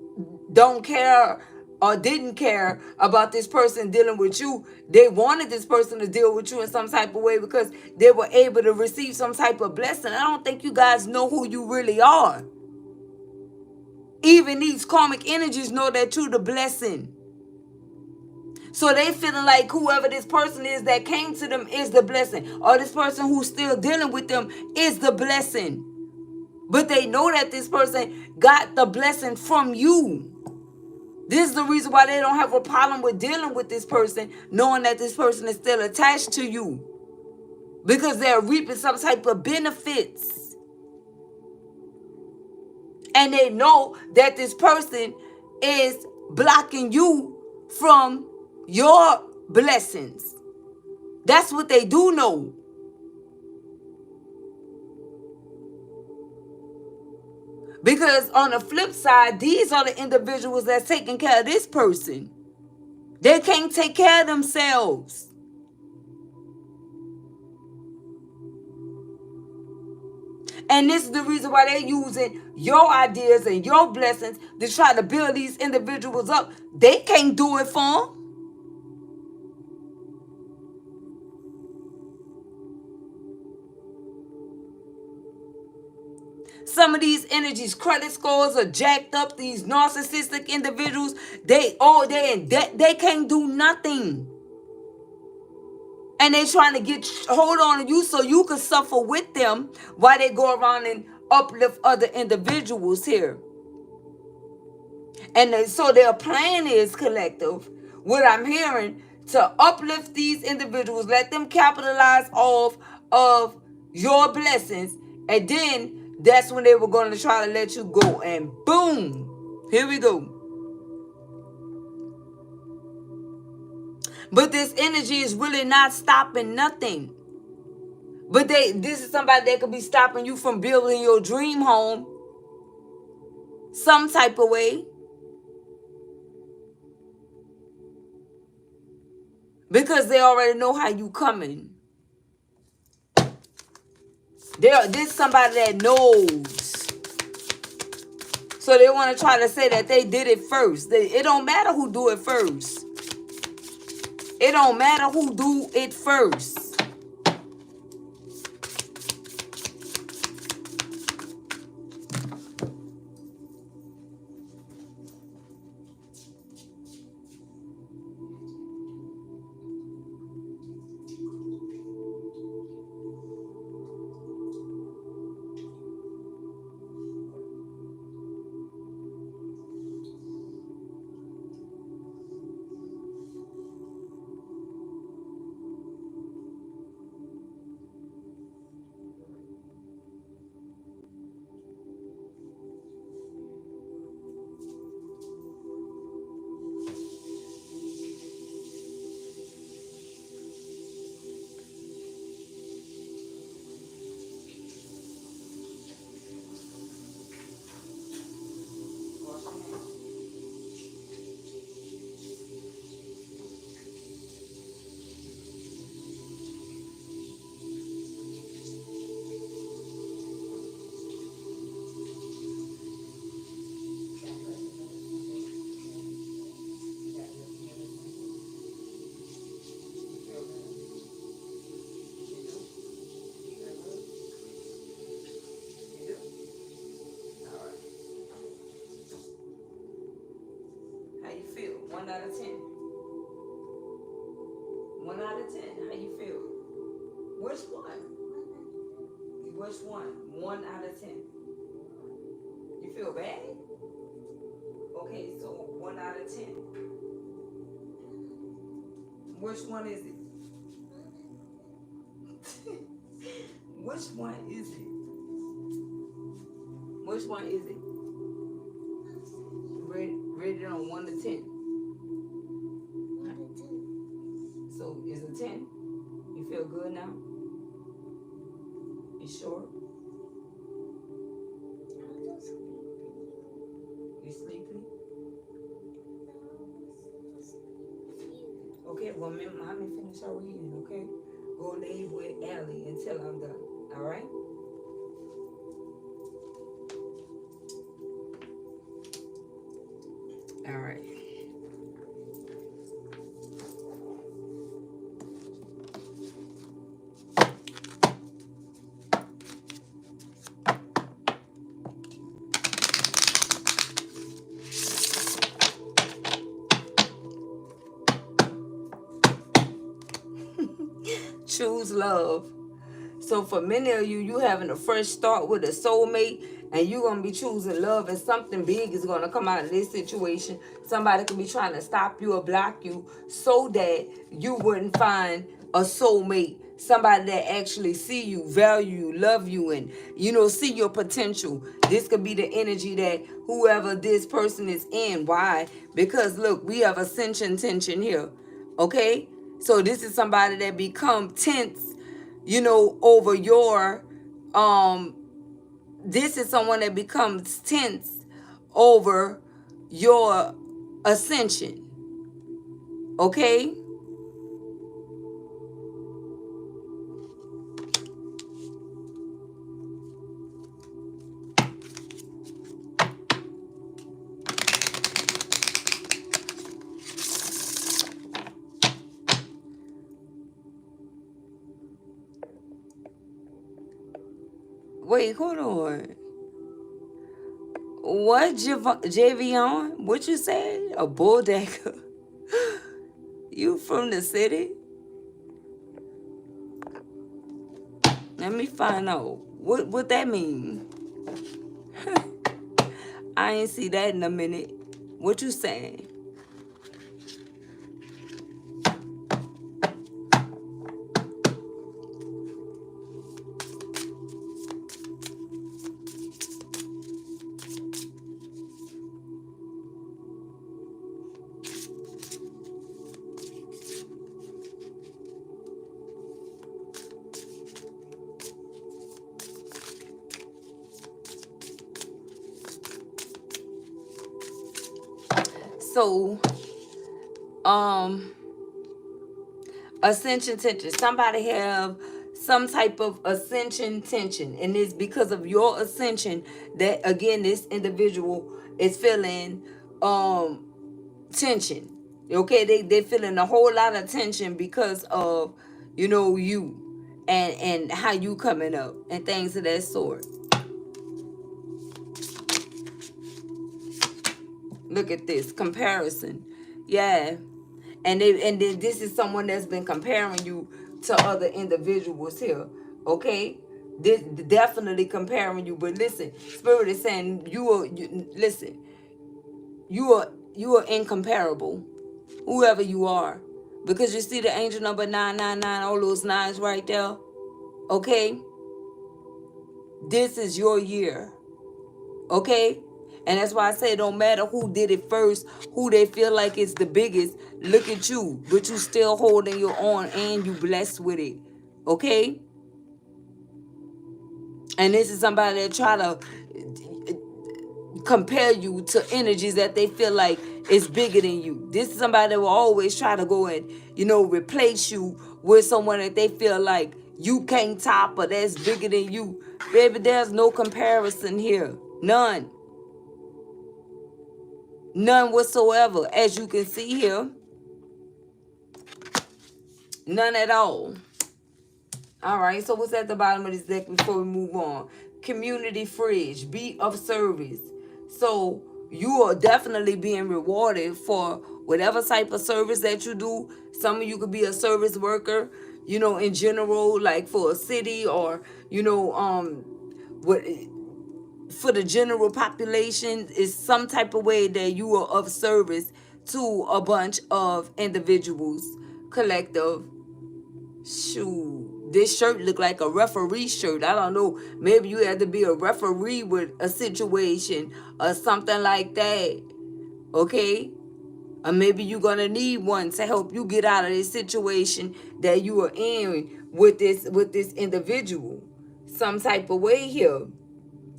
A: don't care or didn't care about this person dealing with you. They wanted this person to deal with you in some type of way because they were able to receive some type of blessing. I don't think you guys know who you really are. Even these karmic energies know that you're the blessing. So they feeling like whoever this person is that came to them is the blessing. Or this person who's still dealing with them is the blessing. But they know that this person got the blessing from you. This is the reason why they don't have a problem with dealing with this person, knowing that this person is still attached to you. Because they're reaping some type of benefits. And they know that this person is blocking you from your blessings. That's what they do know. Because on the flip side, these are the individuals that's taking care of this person. They can't take care of themselves. And this is the reason why they're using your ideas and your blessings to try to build these individuals up. They can't do it for them. Some of these energies, credit scores are jacked up. These narcissistic individuals, they in debt. They can't do nothing. And they trying to hold on to you so you can suffer with them while they go around and uplift other individuals here. And so their plan is collective. What I'm hearing, to uplift these individuals, let them capitalize off of your blessings. And then that's when they were going to try to let you go. And boom, here we go. But this energy is really not stopping nothing. But this is somebody that could be stopping you from building your dream home some type of way. Because they already know how you coming. This is somebody that knows. So they want to try to say that they did it first. It don't matter who do it first. It don't matter who do it first. How you feel? 1 out of 10. of 10, how you feel? Which one? Which one? 1 out of 10. You feel bad? Okay, so 1 out of 10. Which one is it? Which one is it? Which one is it? Rated on 1 to 10. So is it 10? You feel good now? You sure? You sleepy? Okay, well, let me finish our reading, okay? Go lay with Allie until I'm done, all right? All right. Choose love. So for many of you, you having a fresh start with a soulmate, and you're going to be choosing love, and something big is going to come out of this situation. Somebody could be trying to stop you or block you so that you wouldn't find a soulmate. Somebody that actually see you, value you, love you, and, see your potential. This could be the energy that whoever this person is in. Why? Because, look, we have ascension tension here. Okay? So this is somebody that become tense, over your, this is someone that becomes tense over your ascension. Okay? Wait, hold on. What, Javion? What you say? A bulldecker? You from the city? Let me find out. What that mean? I ain't see that in a minute. What you saying? So, ascension tension. Somebody have some type of ascension tension, and it's because of your ascension that, again, this individual is feeling tension. Okay, they feeling a whole lot of tension because of you and how you coming up and things of that sort. Look at this comparison. Yeah. And then this is someone that's been comparing you to other individuals here. Okay? This definitely comparing you. But listen, Spirit is saying listen, you are incomparable. Whoever you are. Because you see the angel number 999, all those nines right there. Okay? This is your year. Okay? And that's why I say it don't matter who did it first, who they feel like it's the biggest. Look at you, but you still holding your own and you blessed with it. Okay? And this is somebody that try to compare you to energies that they feel like is bigger than you. This is somebody that will always try to go and, replace you with someone that they feel like you can't top or that's bigger than you. Baby, there's no comparison here. None. None whatsoever, as you can see here. None at all. All right, so what's at the bottom of this deck before we move on? Community fridge, be of service. So you are definitely being rewarded for whatever type of service that you do. Some of you could be a service worker, in general, like for a city, or what for the general population is some type of way that you are of service to a bunch of individuals, collective. Shoot, this shirt look like a referee shirt. I don't know. Maybe you had to be a referee with a situation or something like that. Okay? Or maybe you're gonna need one to help you get out of this situation that you are in with this individual. Some type of way here.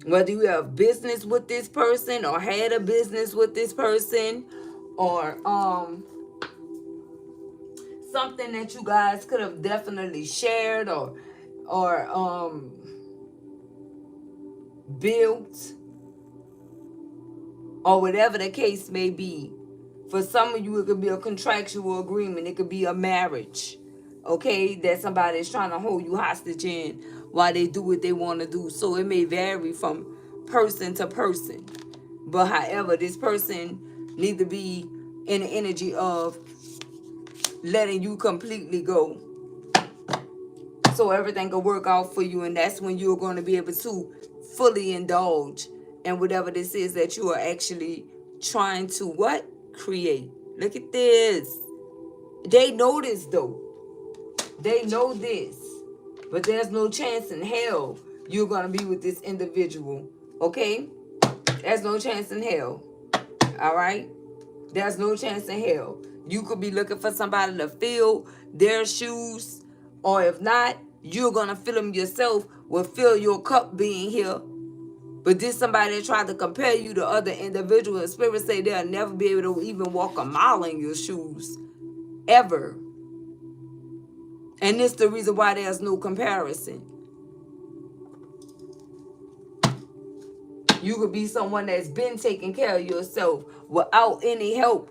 A: Whether you have business with this person or had a business with this person, or something that you guys could have definitely shared or built, or whatever the case may be. For some of you, it could be a contractual agreement. It could be a marriage, okay, that somebody is trying to hold you hostage in while they do what they want to do. So it may vary from person to person. But however, this person need to be in the energy of letting you completely go, so everything will work out for you. And that's when you're going to be able to fully indulge in whatever this is that you are actually trying to what? Create. Look at this. They know this though. They know this. But there's no chance in hell you're going to be with this individual. Okay? There's no chance in hell. All right? There's no chance in hell. You could be looking for somebody to fill their shoes, or if not, you're going to fill them yourself, will fill your cup being here. But this somebody that tried to compare you to other individuals, spirit say they'll never be able to even walk a mile in your shoes, ever. And this the reason why there's no comparison. You could be someone that's been taking care of yourself without any help.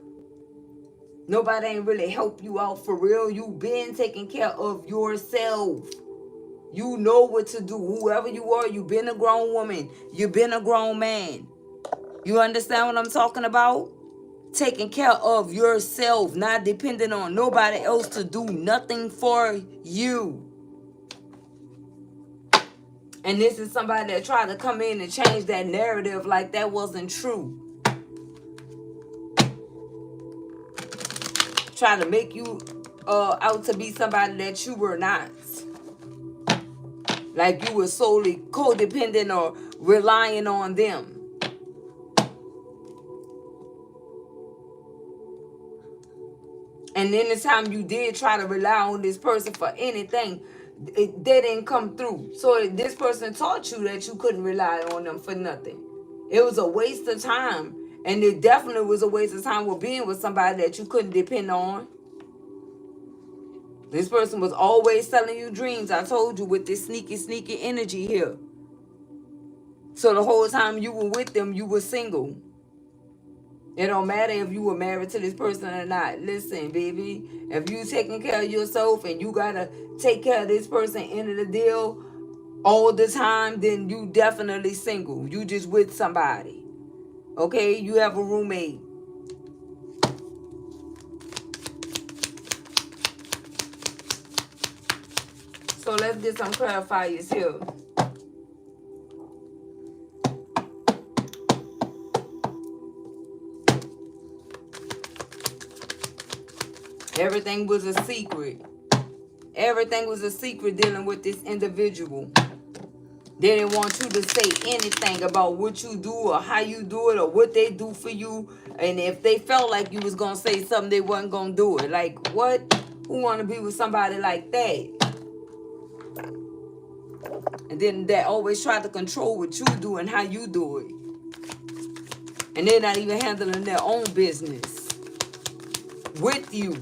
A: Nobody ain't really help you out for real. You been taking care of yourself. You know what to do. Whoever you are, you been a grown woman. You been a grown man. You understand what I'm talking about? Taking care of yourself, not depending on nobody else to do nothing for you. And this is somebody that tried to come in and change that narrative like that wasn't true. Try to make you out to be somebody that you were not. Like you were solely codependent or relying on them. And then the time you did try to rely on this person for anything, they didn't come through. So this person taught you that you couldn't rely on them for nothing. It was a waste of time. And it definitely was a waste of time with being with somebody that you couldn't depend on. This person was always selling you dreams. I told you, with this sneaky energy here. So the whole time you were with them, you were single. It don't matter if you were married to this person or not. Listen, baby, if you taking care of yourself and you gotta take care of this person, end of the deal, all the time, then you definitely single. You just with somebody. Okay? You have a roommate. So let's get some clarifiers here. Everything was a secret. Everything was a secret dealing with this individual. They didn't want you to say anything about what you do or how you do it or what they do for you. And if they felt like you was going to say something, they wasn't going to do it. Like, what? Who want to be with somebody like that? And then they always try to control what you do and how you do it. And they're not even handling their own business with you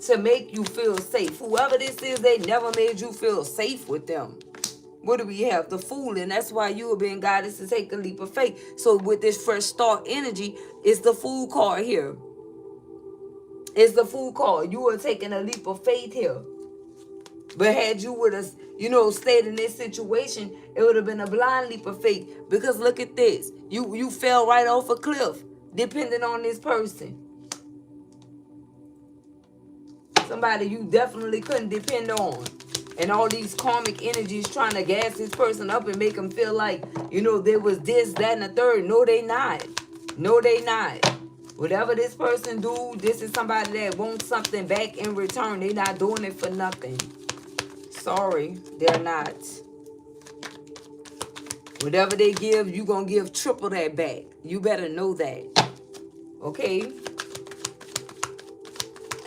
A: to make you feel safe. Whoever this is, they never made you feel safe with them. What do we have? The Fool. And that's why you are being guided to take a leap of faith. So with this fresh start energy, it's the Fool card here. It's the Fool card. You are taking a leap of faith here. But had you would have, stayed in this situation, it would have been a blind leap of faith. Because look at this. You fell right off a cliff, depending on this person. Somebody you definitely couldn't depend on. And all these karmic energies trying to gas this person up and make them feel like, there was this, that, and the third. No, they not. No, they not. Whatever this person do, this is somebody that wants something back in return. They not doing it for nothing. Sorry, they're not. Whatever they give, you gonna give triple that back. You better know that. Okay?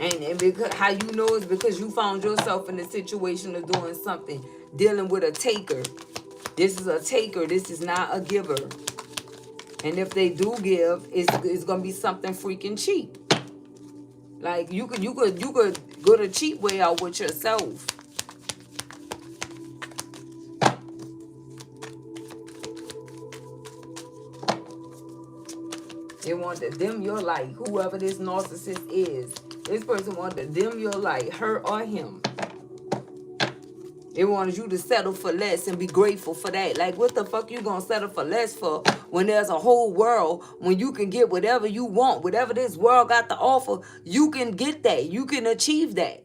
A: And because how you know is because you found yourself in a situation of doing something, dealing with a taker. This is a taker. This is not a giver. And if they do give, it's gonna be something freaking cheap. Like you could go the cheap way out with yourself. They want to dim your light. Whoever this narcissist is, this person wants to dim your light, her or him. They wanted you to settle for less and be grateful for that. Like, what the fuck you gonna settle for less for when there's a whole world, when you can get whatever you want, whatever this world got to offer, you can get that. You can achieve that.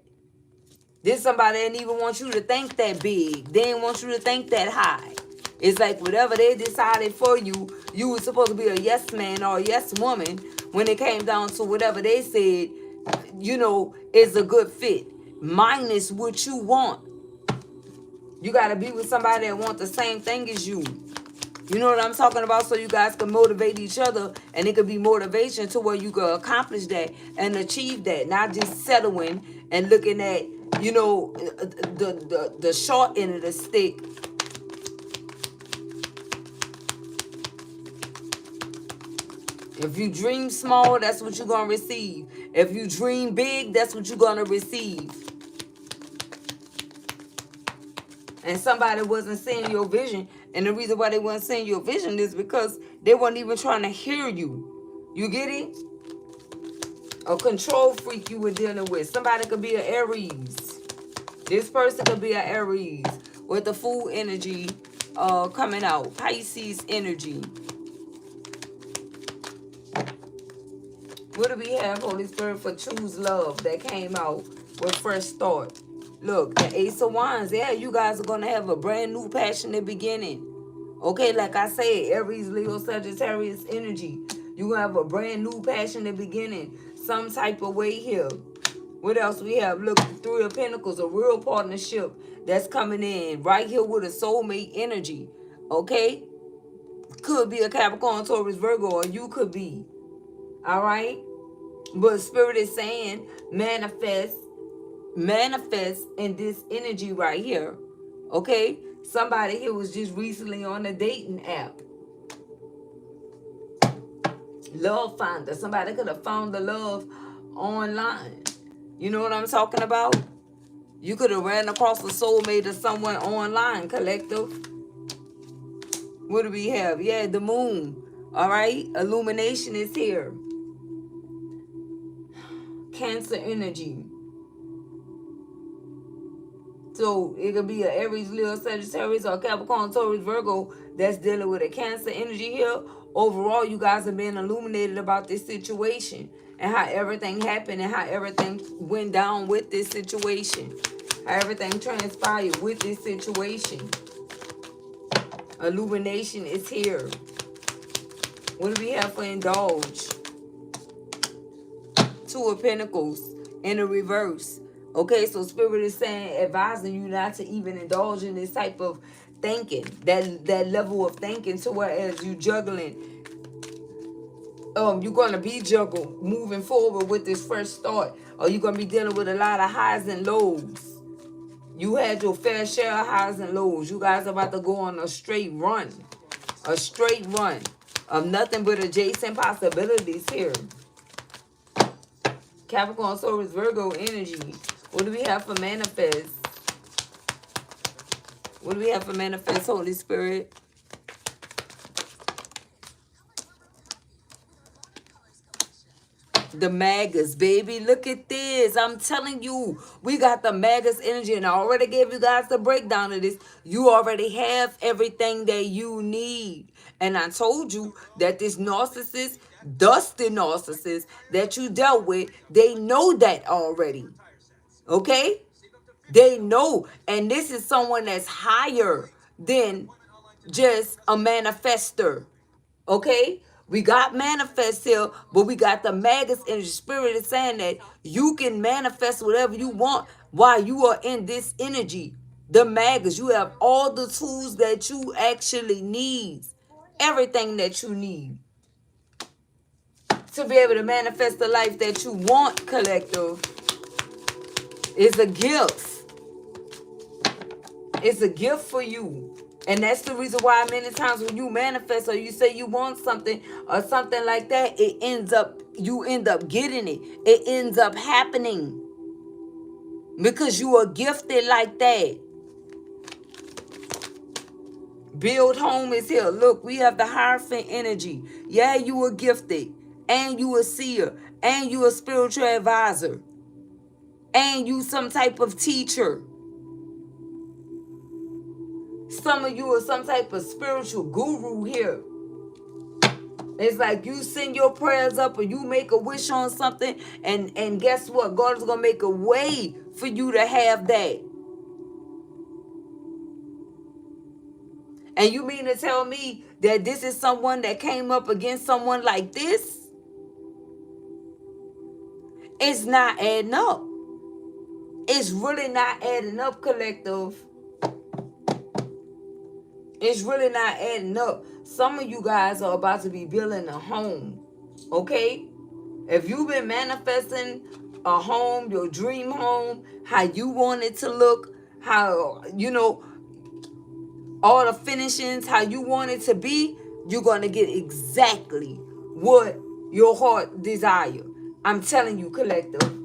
A: There's somebody that didn't even want you to think that big. They didn't want you to think that high. It's like whatever they decided for you, you were supposed to be a yes man or a yes woman when it came down to whatever they said, is a good fit. Minus what you want. You got to be with somebody that wants the same thing as you. You know what I'm talking about? So you guys can motivate each other, and it could be motivation to where you can accomplish that and achieve that. Not just settling and looking at, the short end of the stick. If you dream small, that's what you're going to receive. If you dream big, that's what you're going to receive. And somebody wasn't seeing your vision. And the reason why they weren't seeing your vision is because they weren't even trying to hear you. You get it? A control freak you were dealing with. Somebody could be an Aries. This person could be an Aries with the Fool energy coming out. Pisces energy. What do we have, Holy Spirit, for choose love that came out with fresh start? Look, the Ace of Wands. Yeah, you guys are going to have a brand new passionate beginning. Okay, like I said, Aries, Leo, Sagittarius energy. You're going to have a brand new passionate beginning. Some type of way here. What else we have? Look, the Three of Pentacles, a real partnership that's coming in right here with a soulmate energy. Okay? Could be a Capricorn, Taurus, Virgo, or you could be. All right? But Spirit is saying manifest in this energy right here. Okay? Somebody here was just recently on a dating app. Love finder. Somebody could have found the love online. You know what I'm talking about? You could have ran across a soulmate or someone online, collective. What do we have? Yeah, the moon. All right? Illumination is here. Cancer energy. So it could be an Aries, Leo, Sagittarius, or Capricorn, Taurus, Virgo that's dealing with a Cancer energy here. Overall, you guys are being illuminated about this situation and how everything happened and how everything went down with this situation. How everything transpired with this situation. Illumination is here. What do we have for indulge? Two of Pentacles in the reverse. Okay, so Spirit is saying, advising you not to even indulge in this type of thinking, that level of thinking, to whereas you juggling, you're going to be juggled moving forward with this fresh start, or you're going to be dealing with a lot of highs and lows. You had your fair share of highs and lows. You guys are about to go on a straight run of nothing but adjacent possibilities here. Capricorn, Taurus, Virgo energy. What do we have for manifest? What do we have for manifest, Holy Spirit? The Magus, baby. Look at this. I'm telling you, we got the Magus energy, and I already gave you guys the breakdown of this. You already have everything that you need. And I told you that this narcissist, dusty narcissist that you dealt with, they know that already. Okay? They know. And this is someone that's higher than just a manifester. Okay? We got manifest here, but we got the Magus energy. Spirit is saying that you can manifest whatever you want while you are in this energy. The Magus, you have all the tools that you actually need. Everything that you need to be able to manifest the life that you want, collective. Is a gift. It's a gift for you. And that's the reason why many times when you manifest or you say you want something or something like that, you end up getting it. It ends up happening. Because you are gifted like that. Build home is here. Look, we have the Hierophant energy. Yeah, you are gifted. And you a seer. And you a spiritual advisor. And you some type of teacher. Some of you are some type of spiritual guru here. It's like you send your prayers up or you make a wish on something, and guess what? God is going to make a way for you to have that. And you mean to tell me that this is someone that came up against someone like this? It's not adding up. It's really not adding up, collective. It's really not adding up. Some of you guys are about to be building a home. Okay? If you've been manifesting a home, your dream home, how you want it to look, how, all the finishings, how you want it to be, you're going to get exactly what your heart desire. I'm telling you, collective.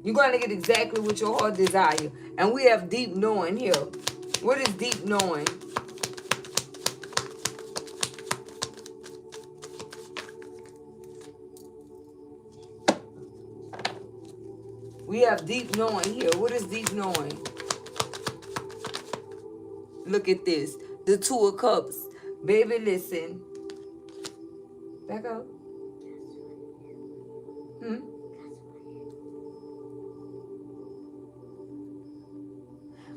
A: You're going to get exactly what your heart desire. And we have deep knowing here. What is deep knowing? We have deep knowing here. What is deep knowing? Look at this. The Two of Cups. Baby, listen. Back up.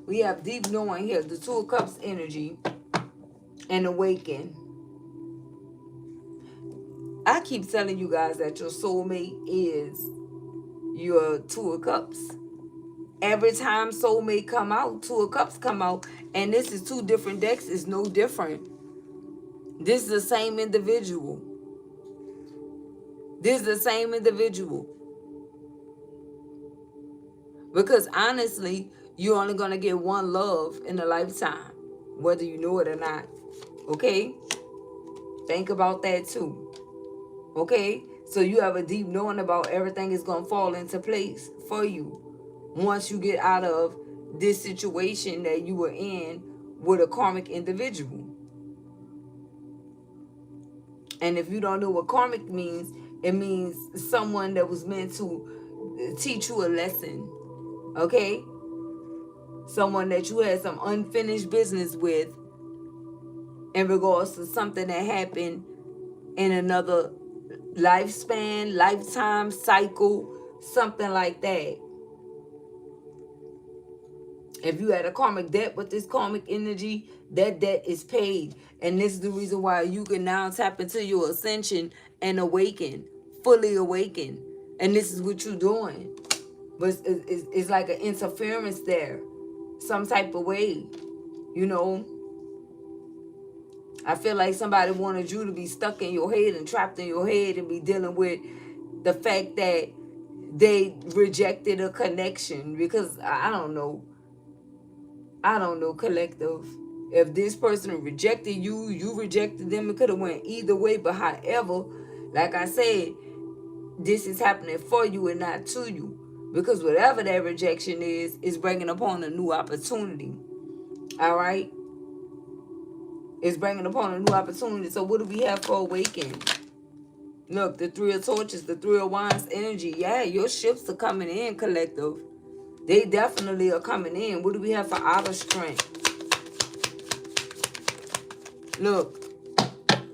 A: We have deep knowing here. The Two of Cups energy. And awaken. I keep telling you guys that your soulmate is your Two of Cups. Every time soulmate come out, Two of Cups come out, and this is two different decks. It's no different. This is the same individual. This is the same individual. Because honestly, you're only going to get one love in a lifetime, whether you know it or not. Okay? Think about that too. Okay? So you have a deep knowing about everything is going to fall into place for you once you get out of this situation that you were in with a karmic individual. And if you don't know what karmic means, it means someone that was meant to teach you a lesson. Okay? Someone that you had some unfinished business with in regards to something that happened in another lifespan, lifetime, cycle, something like that. If you had a karmic debt with this karmic energy, that debt is paid. And this is the reason why you can now tap into your ascension and awaken, fully awaken. And this is what you're doing. But it's like an interference there, some type of way, I feel like somebody wanted you to be stuck in your head and trapped in your head and be dealing with the fact that they rejected a connection. Because I don't know, collective. If this person rejected you, you rejected them, it could have went either way. But however, like I said, this is happening for you and not to you. Because whatever that rejection is bringing upon a new opportunity. All right? It's bringing upon a new opportunity. So what do we have for awaken? Look, the Three of Torches, the Three of Wands energy. Yeah, your ships are coming in, collective. They definitely are coming in. What do we have for outer strength? Look,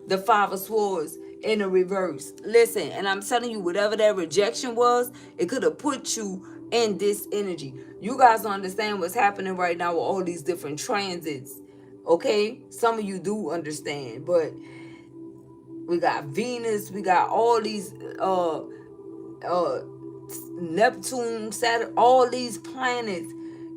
A: the Five of Swords in the reverse. Listen, and I'm telling you, whatever that rejection was, it could have put you in this energy. You guys don't understand what's happening right now with all these different transits. Okay? Some of you do understand, but we got Venus, we got all these uh Neptune, Saturn, all these planets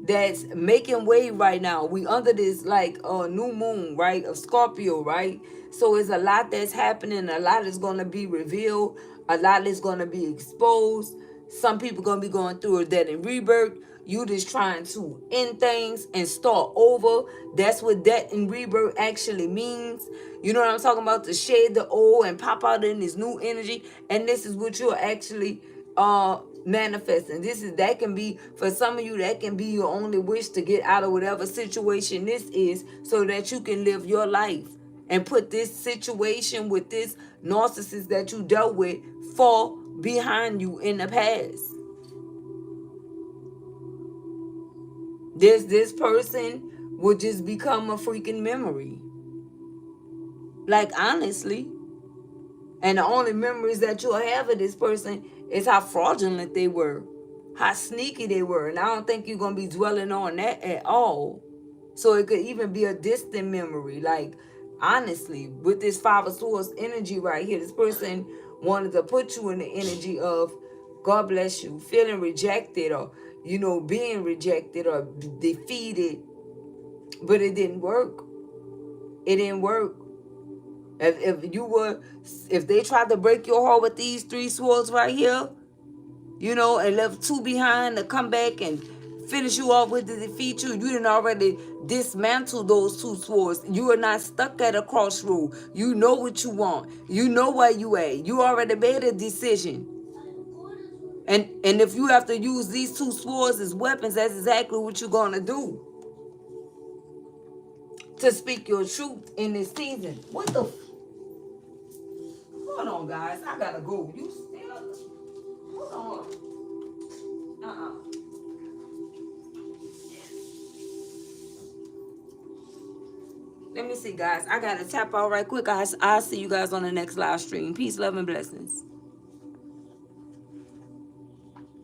A: that's making way right now. We under this like new moon, right, of Scorpio, right? So it's a lot that's happening, a lot is going to be revealed, a lot is going to be exposed. Some people going to be going through a death and rebirth. You just trying to end things and start over. That's what death and rebirth actually means. You know what I'm talking about? To shed the old and pop out in this new energy. And this is what you're actually manifesting. That can be for some of you, that can be your only wish to get out of whatever situation this is, so that you can live your life and put this situation with this narcissist that you dealt with fall behind you in the past. This person will just become a freaking memory. Like, honestly. And the only memories that you'll have of this person is how fraudulent they were, how sneaky they were. And I don't think you're going to be dwelling on that at all. So it could even be a distant memory. Like, honestly, with this Five of Swords energy right here, this person wanted to put you in the energy of, God bless you, feeling rejected, or, being rejected or defeated. But it didn't work. It didn't work. If they tried to break your heart with these three swords right here, and left two behind to come back and finish you off with, to defeat you, you didn't already dismantle those two swords. You are not stuck at a crossroad. You know what you want. You know where you at. You already made a decision. And if you have to use these two swords as weapons, that's exactly what you're gonna do. To speak your truth in this season. What the hold on, guys. I gotta go. You still? Hold on. Let me see, guys. I gotta tap out right quick. I'll see you guys on the next live stream. Peace, love, and blessings.